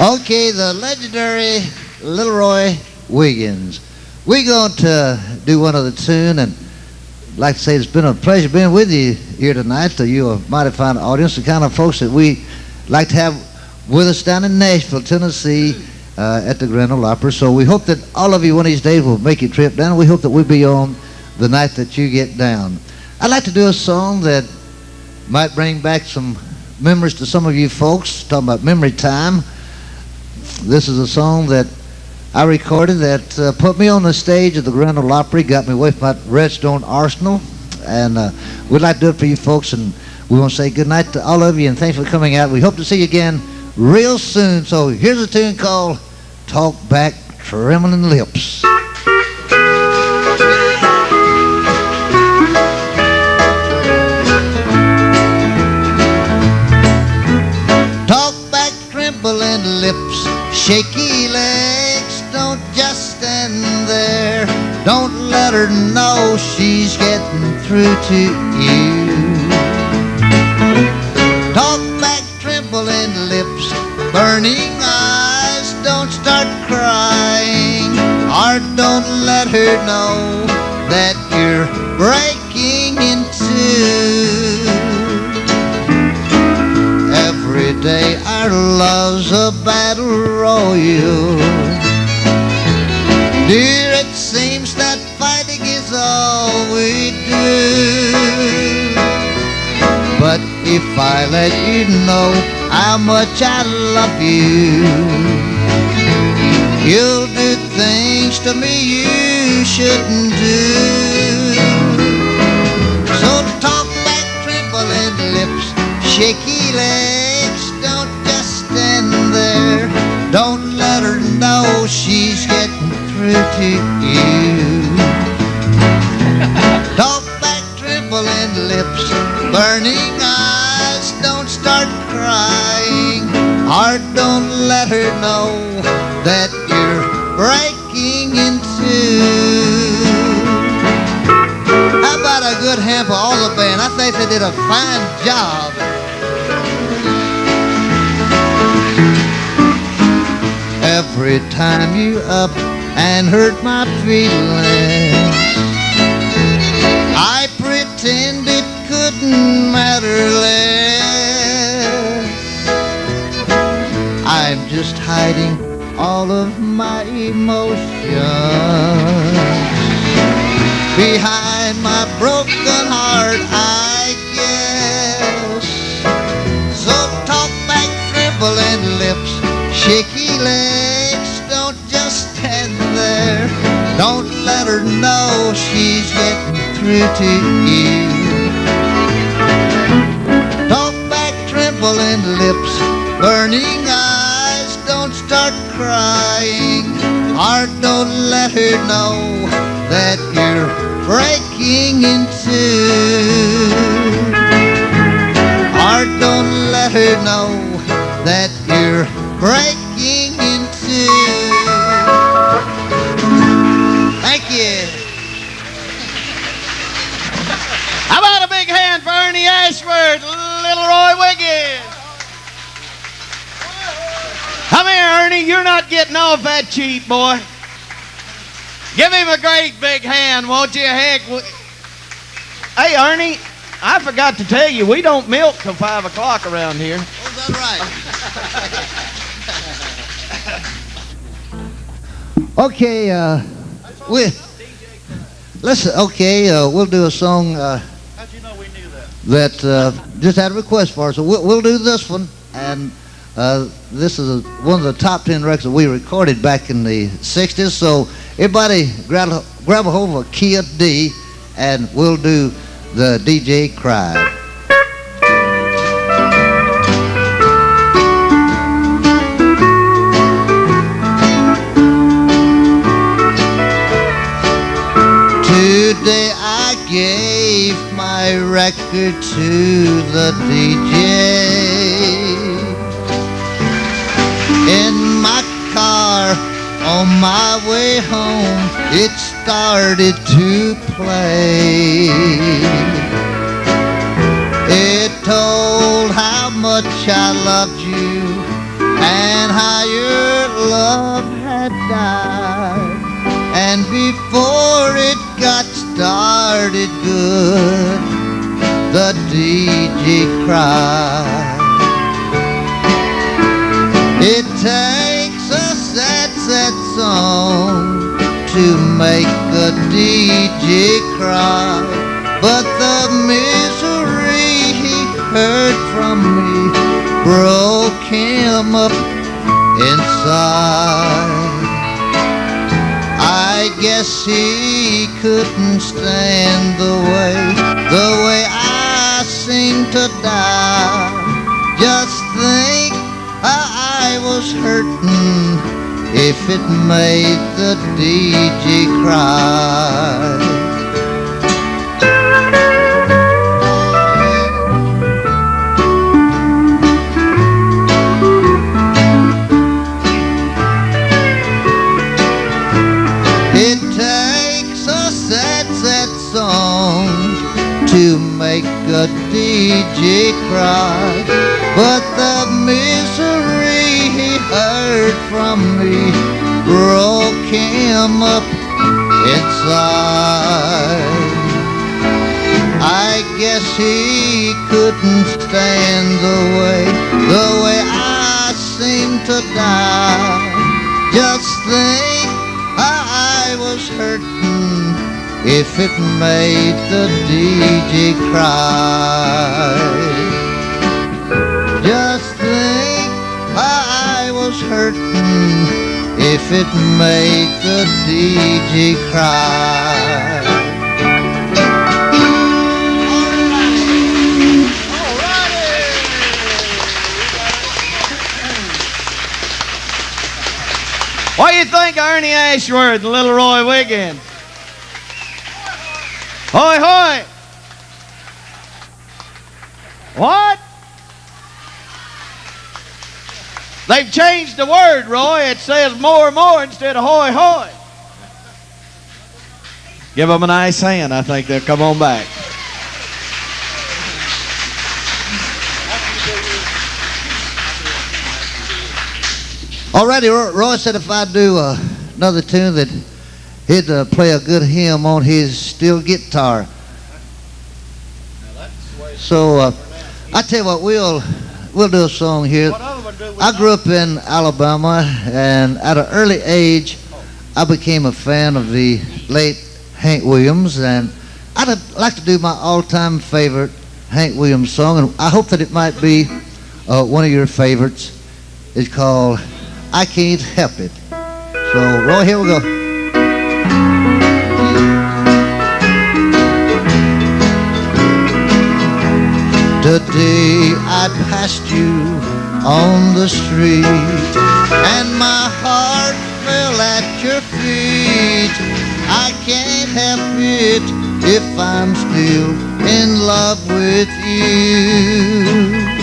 Okay, the legendary Little Roy Wiggins. We're going to do one other tune, and I'd like to say it's been a pleasure being with you here tonight. You're a mighty fine audience, the kind of folks that we like to have with us down in Nashville, Tennessee, at the Grand Ole Opry. So we hope that all of you one of these days will make your trip down. We hope that we'll be on the night that you get down. I'd like to do a song that might bring back some memories to some of you folks, talking about memory time. This is a song that I recorded that put me on the stage of the Grand Ole Opry, got me away from that Redstone Arsenal, and we'd like to do it for you folks, and we want to say good night to all of you, and thanks for coming out. We hope to see you again real soon. So here's a tune called Talk Back Trembling Lips. Talk back trembling lips, shaky legs, don't just stand there. Don't let her know she's getting through to you. Talk back trembling lips, burning eyes, don't start crying. Or don't let her know that you're breaking in two. Every day our love's a battle royal. Dear, it seems that fighting is all we do. But if I let you know how much I love you, you'll do things to me you shouldn't do. So talk back trembling lips, shaky legs, don't just stand there. Don't let her know she's getting through to you. Talk back trembling lips, burning eyes, don't start crying. Or don't let her know that you're breaking in two. How about a good hand for all the band? I think they did a fine job. Every time you up and hurt my feelings, I pretend it couldn't matter less. I'm just hiding all of my emotions behind my broken heart, I guess. So talk back trembling lips, shaky legs, don't just stand there. Don't let her know she's getting through to you. Talk back trembling lips, burning eyes, don't start crying. Or don't let her know that you're breaking in two. Or don't let her know that you're breaking in two. Thank you. How about a big hand for Ernie Ashworth, Little Roy Wiggins? Come here, Ernie. You're not getting off that cheap, boy. Give him a great big hand, won't you? Heck. Hey, Ernie, I forgot to tell you, we don't milk till 5 o'clock around here. Oh, is that right? Okay, we'll do a song How'd you know we knew that? that just had a request for us. So we'll do this one, and this is one of the top 10 records that we recorded back in the 60s. So everybody grab a hold of a key of D, and we'll do the DJ Cried. Today I gave my record to the DJ. In my car on my way home, it started to play. It told how much I loved you and how you love had died. And before it got started good, the DJ cried. It takes a sad, sad song to make a DJ cry, but the misery he heard from me broke him up inside. I guess he couldn't stand the way I seem to die. Just think how I was hurting if it made the DJ cry. It takes a sad, sad song to make a DJ cry, but the misery he heard from me broke him up inside. I guess he couldn't stand the way I seem to die. Just think how I was hurting if it made the DJ cry. Just think how I was hurting if it made the DJ cry. What do you think of Ernie Ashworth and Little Roy Wiggins? Hoy, hoy! What? They've changed the word, Roy. It says more instead of hoy, hoy. Give them a nice hand. I think they'll come on back. Alrighty, Roy said if I do another tune that he'd play a good hymn on his steel guitar. So I tell you what, we'll do a song here. I grew up in Alabama, and at an early age, I became a fan of the late Hank Williams, and I'd like to do my all-time favorite Hank Williams song, and I hope that it might be one of your favorites. It's called I Can't Help It. So, Roy, here we go. Today I passed you on the street, and my heart fell at your feet. I can't help it if I'm still in love with you.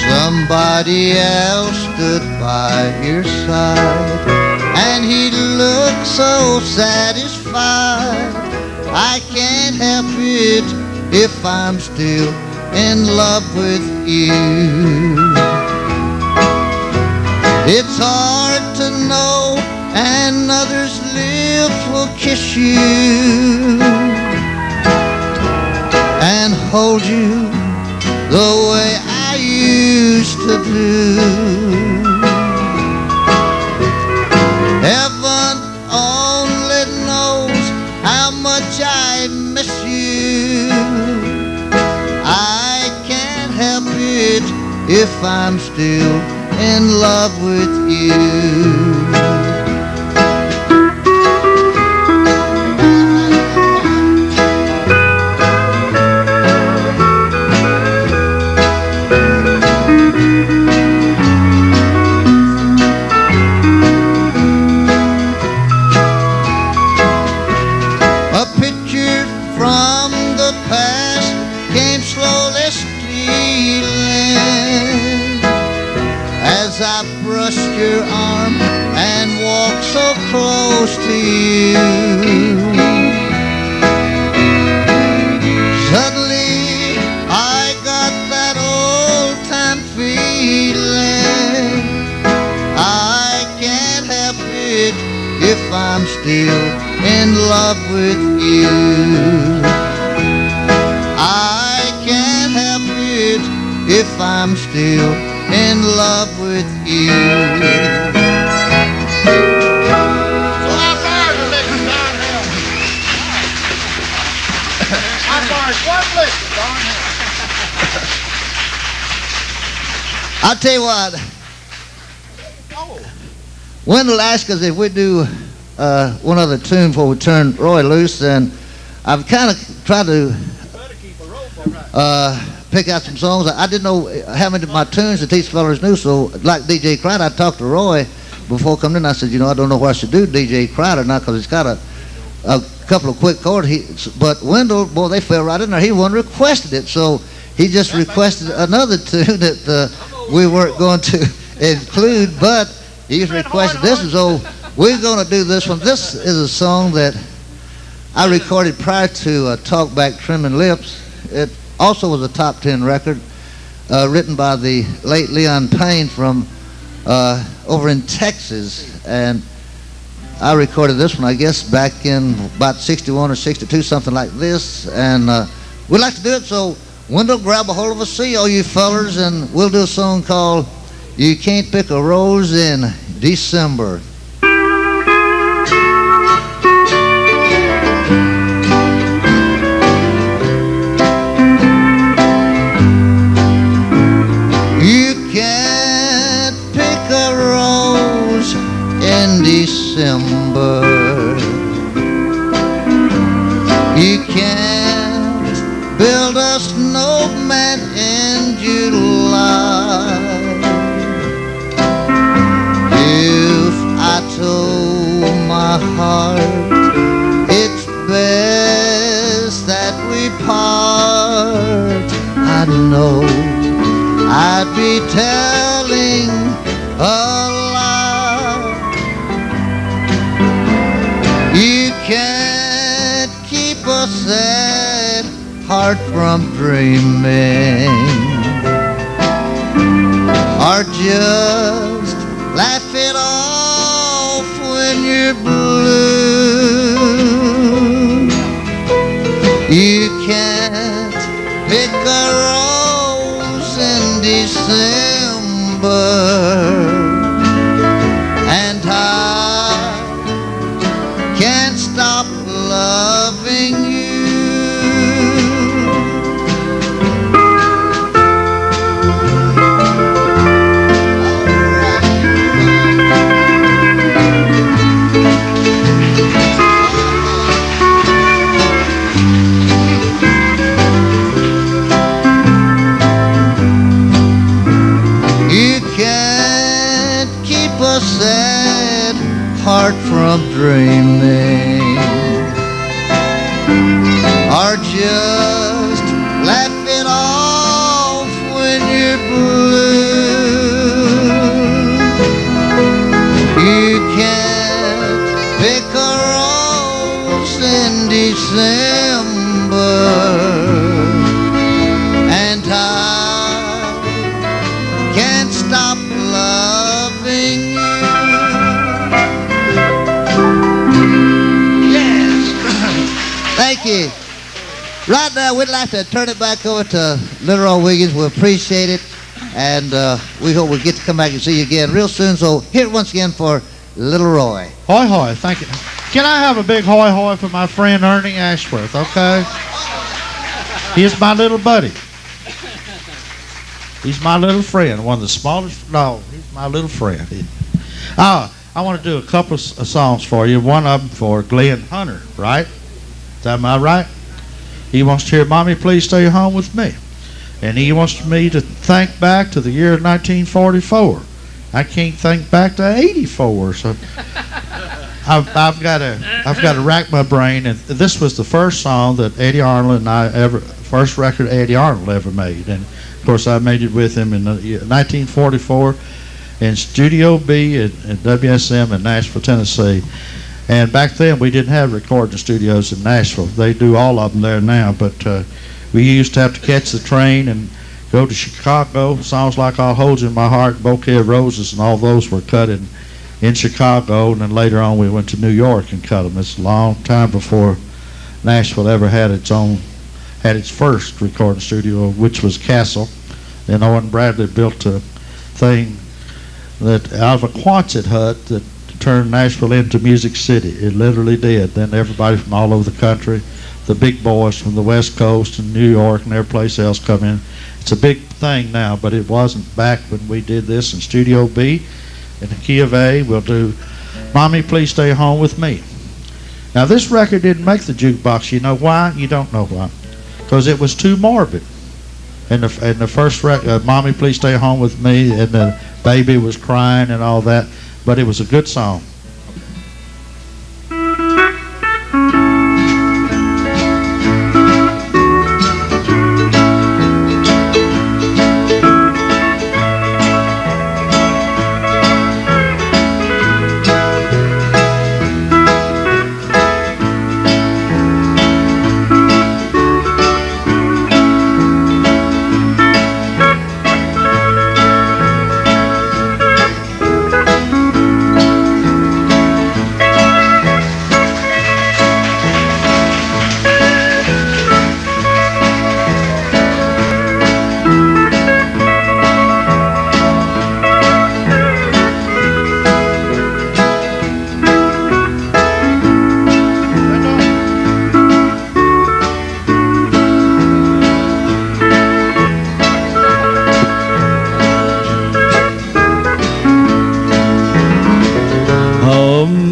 Somebody else stood by your side, and he looked so satisfied. I can't help it if I'm still in love with you. It's hard to know another's lips will kiss you and hold you the way I used to do. Heaven only knows how much I miss you. I can't help it if I'm still in love with you. Your arm and walk so close to you. Suddenly I got that old time feeling. I can't love with you. I can't help it if I'm still in love with you. So how far is the liquor, Don Hell? How far is one liquor, Don Hell? I'll tell you what. Wendell asked us if we do one other tune before we turn Roy loose, and I've kind of tried to pick out some songs. I didn't know how many of my tunes that these fellas knew, so like DJ Crowder, I talked to Roy before coming in. I said, you know, I don't know what I should do DJ Crowder now because he's got a couple of quick chords. But Wendell, boy, they fell right in there. He one requested it, so he just requested another tune that we weren't going to include, but he's requested this one, so we're going to do this one. This is a song that I recorded prior to Talk Back Trimming Lips. It also was a top 10 record, written by the late Leon Payne from over in Texas, and I recorded this one, I guess, back in about 61 or 62, something like this, and we'd like to do it, so Wendell, grab a hold of us, see all you fellers, and we'll do a song called You Can't Pick a Rose in December. You can't pick a rose in December. You can't build a snowman in July. If I told my heart it's best that we part, I know I'd be telling a lie. You can't keep a sad heart from dreaming, or just laugh it off when you're blue. You can't pick a rose in December, and I can't stop loving you. Sad heart from dreaming, or just laugh it off when you're blue. You can't pick a rose in December, and I can't stop loving you. Thank you. Right now, we'd like to turn it back over to Little Roy Wiggins. We appreciate it, and we hope we get to come back and see you again real soon. So here once again for Little Roy. Hoy hoy, thank you. Can I have a big hoy hoy for my friend Ernie Ashworth, okay? He's my little buddy. He's my little friend, one of the smallest. No, he's my little friend. I want to do a couple of songs for you. One of them for Glenn Hunter, right? Am I right? He wants to hear Mommy Please Stay Home With Me. And he wants me to think back to the year 1944. I can't think back to 84, so I've got to rack my brain. And this was the first song that Eddie Arnold and I first record Eddie Arnold ever made. And of course I made it with him in 1944 in Studio B at WSM in Nashville, Tennessee. And back then, we didn't have recording studios in Nashville. They do all of them there now, but we used to have to catch the train and go to Chicago. Songs like I'll Hold You in My Heart, Bouquet of Roses, and all those were cut in in Chicago, and then later on we went to New York and cut them. It's a long time before Nashville ever had its first recording studio, which was Castle. Then Owen Bradley built a thing that out of a Quonset hut that turned Nashville into Music City. It literally did. Then everybody from all over the country, the big boys from the West Coast and New York and every place else come in. It's a big thing now, but it wasn't back when we did this in Studio B. In the key of A, we'll do Mommy Please Stay Home With Me. Now this record didn't make the jukebox. You know why? You don't know why. Because it was too morbid. In the first record, Mommy Please Stay Home With Me, and the baby was crying and all that, but it was a good song.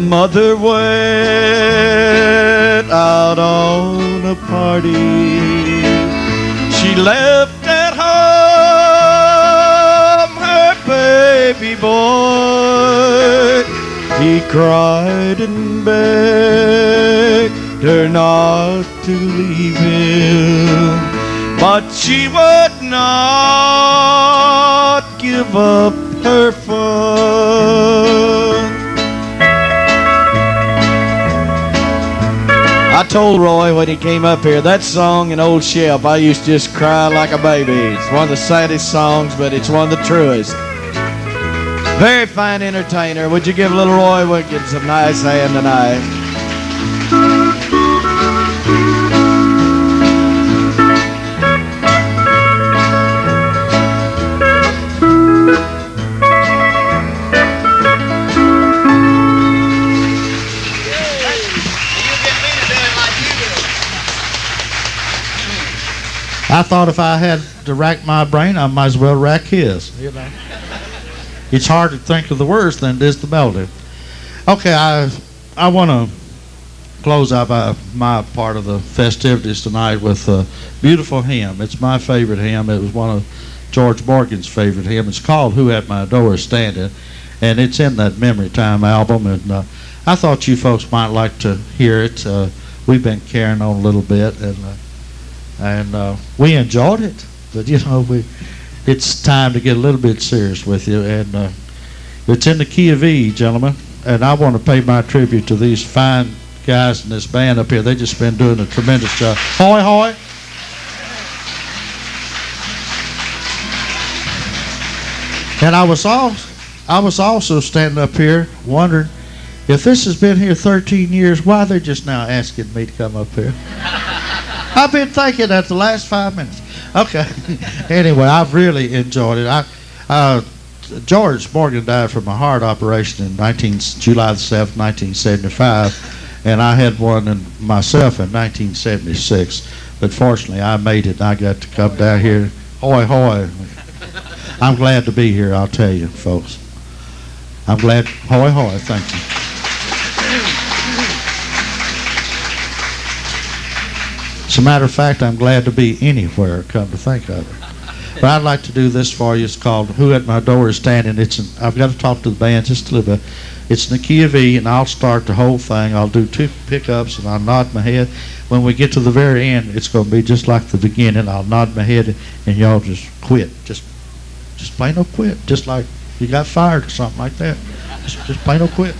Mother went out on a party. She left at home her baby boy. He cried and begged her not to leave him, but she would not give up her fun. I told Roy when he came up here, that song in Old Shelf, I used to just cry like a baby. It's one of the saddest songs, but it's one of the truest. Very fine entertainer. Would you give little Roy Wiggins a nice hand tonight? I thought if I had to rack my brain, I might as well rack his. You know, it's hard to think of the words than it is the melody. Okay, I want to close out my part of the festivities tonight with a beautiful hymn. It's my favorite hymn. It was one of George Morgan's favorite hymns. It's called "Who at My Door Is Standing," and it's in that Memory Time album. And I thought you folks might like to hear it. We've been carrying on a little bit, and we enjoyed it, but you know, it's time to get a little bit serious with you, and it's in the key of E, gentlemen, and I want to pay my tribute to these fine guys in this band up here. They just been doing a tremendous job. Hoy, hoy. And I was also standing up here wondering, if this has been here 13 years, why they're just now asking me to come up here? I've been thinking that the last 5 minutes. Okay. Anyway, I've really enjoyed it. George Morgan died from a heart operation in July the 7th, 1975, and I had one myself in 1976. But fortunately, I made it, and I got to come down here. Hoy, hoy. I'm glad to be here, I'll tell you, folks. I'm glad. Hoy, hoy. Thank you. As a matter of fact, I'm glad to be anywhere, come to think of it. But I'd like to do this for you. It's called "Who at My Door Is Standing." I've got to talk to the band just a little bit. It's in the key of E, and I'll start the whole thing. I'll do 2 pickups, and I'll nod my head. When we get to the very end, it's going to be just like the beginning. I'll nod my head, and y'all just quit. Just plain old quit. Just like you got fired or something like that. Just plain old quit.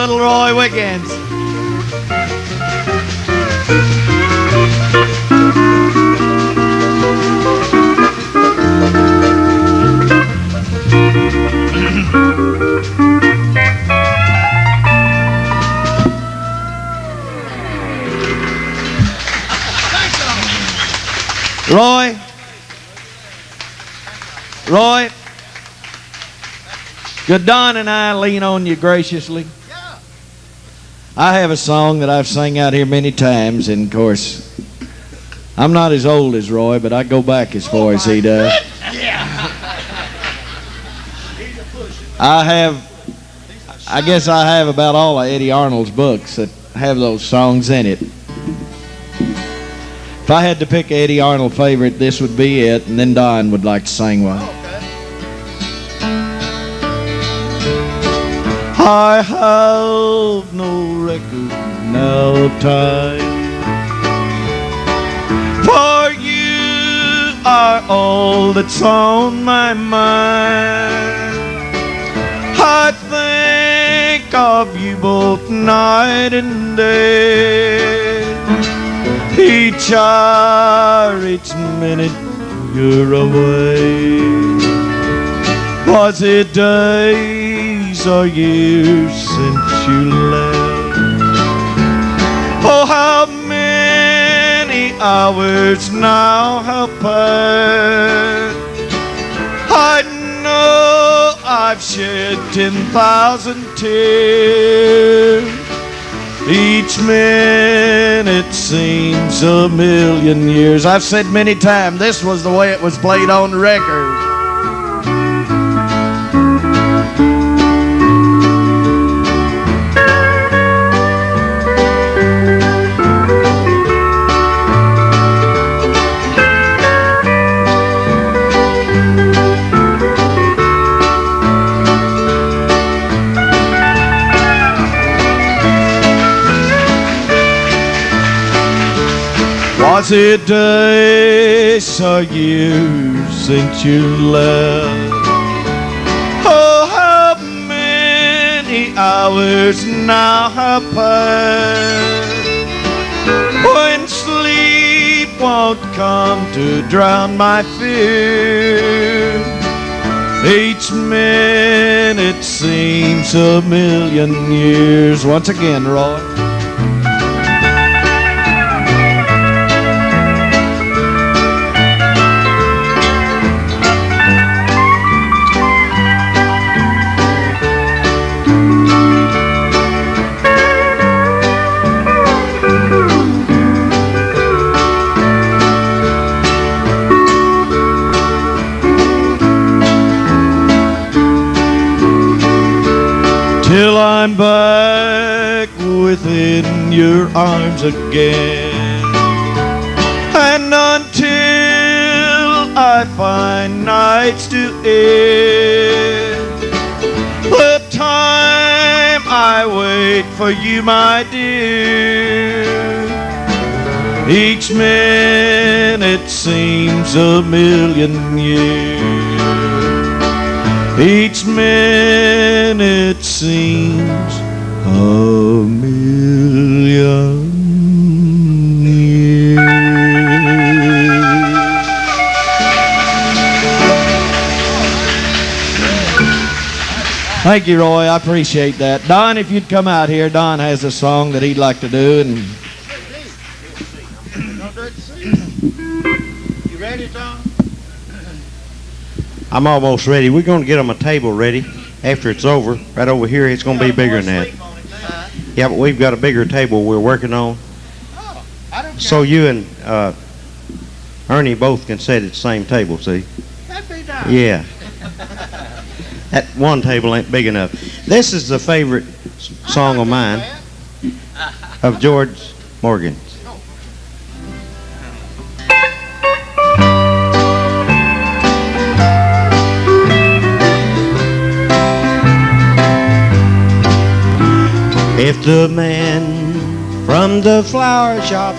little Roy Wiggins. Roy, could Don and I lean on you graciously? Yeah. I have a song that I've sang out here many times, and of course, I'm not as old as Roy, but I go back as far as he does. I guess I have about all of Eddie Arnold's books that have those songs in it. If I had to pick an Eddie Arnold favorite, this would be it, and then Don would like to sing one. I have no record now of time, for you are all that's on my mind. I think of you both night and day, each hour, each minute you're away. Was it days or years since you left? Oh, how many hours now have passed? I know I've shed 10,000 tears. Each minute seems a million years. I've said many times this was the way it was played on the record. Was it days or years since you left? Oh, how many hours now have passed, when sleep won't come to drown my fear. Each minute seems a million years. Once again, Roy. Till I'm back within your arms again, and until I find nights to end, the time I wait for you, my dear, each minute seems a million years. Each minute seems a million years. Thank you, Roy. I appreciate that. Don, if you'd come out here, Don has a song that he'd like to do. And You ready, Tom? I'm almost ready. We're going to get them a table ready after it's over. Right over here, it's going to be bigger than that. Yeah, but we've got a bigger table we're working on. So you and Ernie both can sit at the same table, see? That'd be nice. Yeah. That one table ain't big enough. This is the favorite song of mine, of George Morgan. If the man from the flower shop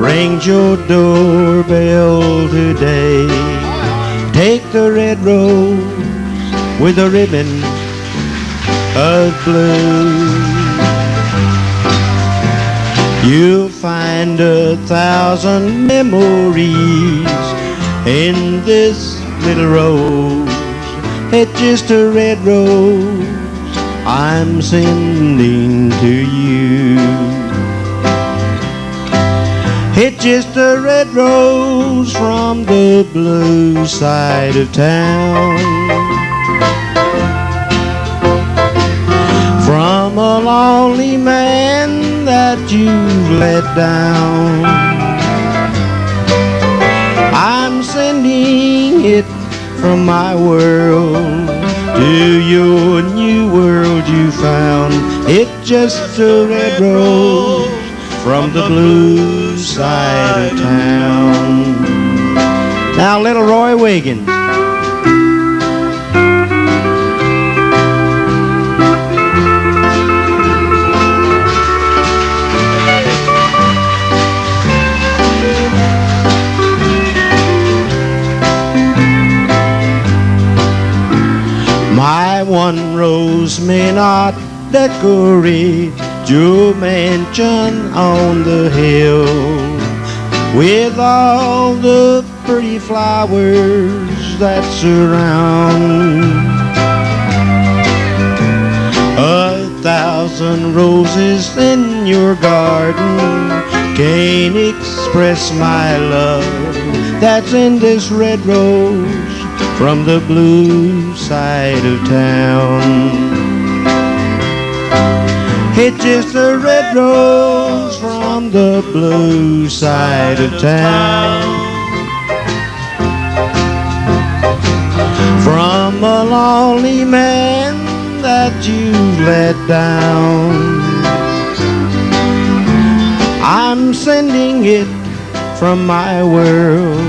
rings your doorbell today, take the red rose with a ribbon of blue. You'll find 1,000 memories in this little rose. It's just a red rose I'm sending to you. It's just a red rose from the blue side of town. From a lonely man that you've let down. I'm sending it from my world to your new world you found. It's just a red rose from the blue side of town. Now, little Roy Wiggins. My one rose may not decorate your mansion on the hill with all the pretty flowers that surround. 1,000 roses in your garden can't express my love that's in this red rose from the blue side of town. It's just a red rose from the blue side of town. From a lonely man that you let down. I'm sending it from my world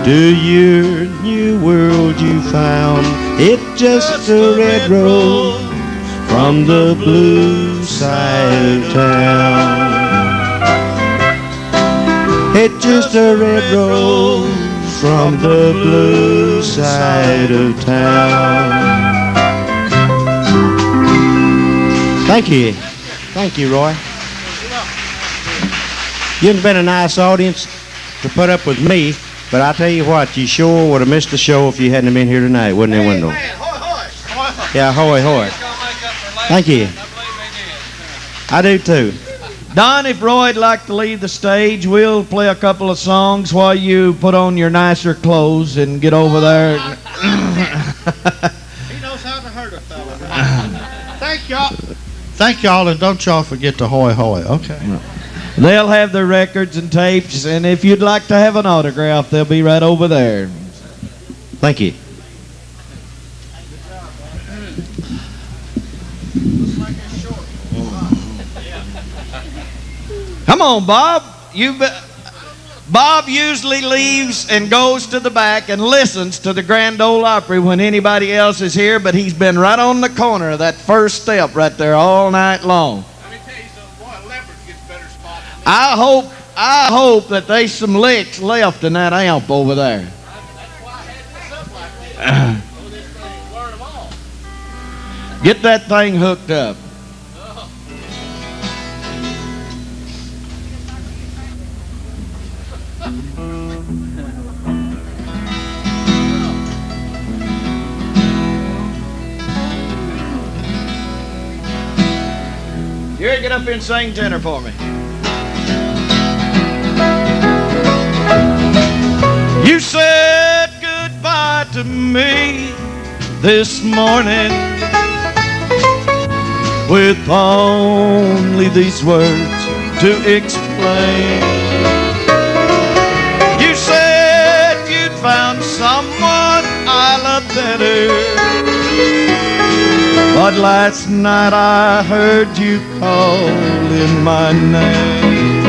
to your new world you found. It's just a red rose from the blue side of town. It's just a red rose from the blue side of town. Thank you. Thank you, Roy. You've been a nice audience to put up with me, but I tell you what, you sure would have missed the show if you hadn't been here tonight, wouldn't it, Wendell? Yeah, hoy, hoy. Thank you. I do too. Don, if Roy'd like to leave the stage, we'll play a couple of songs while you put on your nicer clothes and get over there. He knows how to hurt a fella. Thank y'all. Thank y'all, and don't y'all forget to hoy hoy, okay? They'll have their records and tapes, and if you'd like to have an autograph, they'll be right over there. Thank you. Come on, Bob. Bob usually leaves and goes to the back and listens to the Grand Ole Opry when anybody else is here, but he's been right on the corner of that first step right there all night long. Let me tell you something, boy, a leopard gets better spots. I hope that there's some licks left in that amp over there. That's why I had this up like this. So this thing learn them all. Get that thing hooked up. Here, get up here and sing tenor for me. You said goodbye to me this morning with only these words to explain. You said you'd found someone I love better, but last night I heard you calling my name.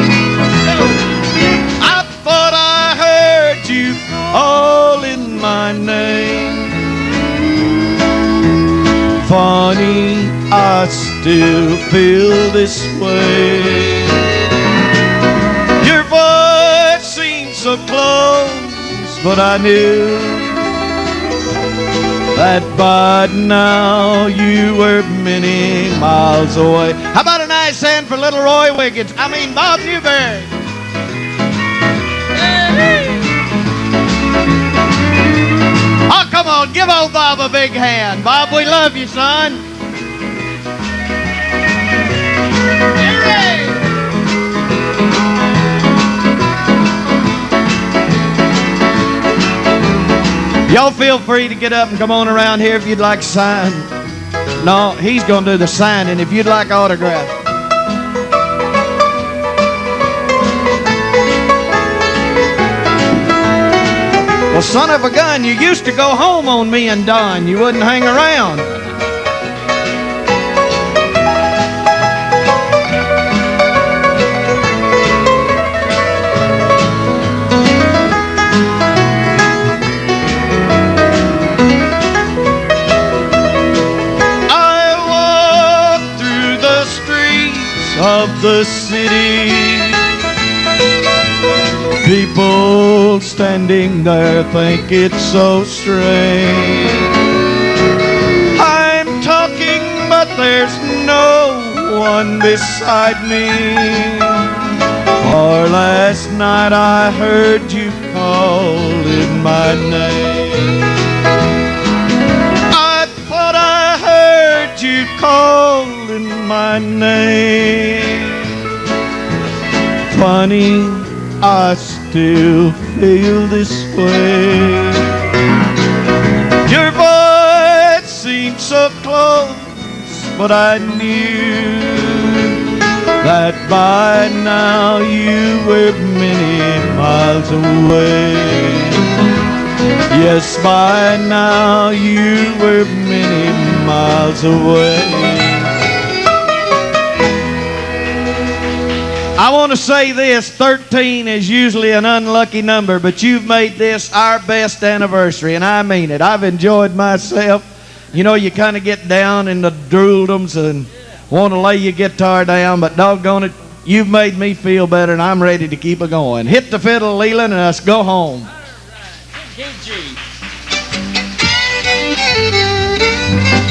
I thought I heard you calling my name. Funny, I still feel this way. Your voice seemed so close, but I knew that by now you were many miles away. How about a nice nice hand for little Roy Wiggins. I mean, Bob Newberry. Oh, come on, give old Bob a big hand. Bob, we love you, son. Y'all feel free to get up and come on around here if you'd like to sign. No, he's going to do the signing if you'd like autograph. Well, son of a gun, you used to go home on me and Don. You wouldn't hang around. Of the city, people standing there think it's so strange. I'm talking, but there's no one beside me. For last night I heard you calling my name. I thought I heard you calling my name. Funny, I still feel this way. Your voice seemed so close, but I knew that by now you were many miles away. Yes, by now you were many miles away. I want to say this, 13 is usually an unlucky number, but you've made this our best anniversary, and I mean it. I've enjoyed myself. You know, you kind of get down in the drooldums and want to lay your guitar down, but doggone it, you've made me feel better, and I'm ready to keep it going. Hit the fiddle, Leland, and let's go home. All right.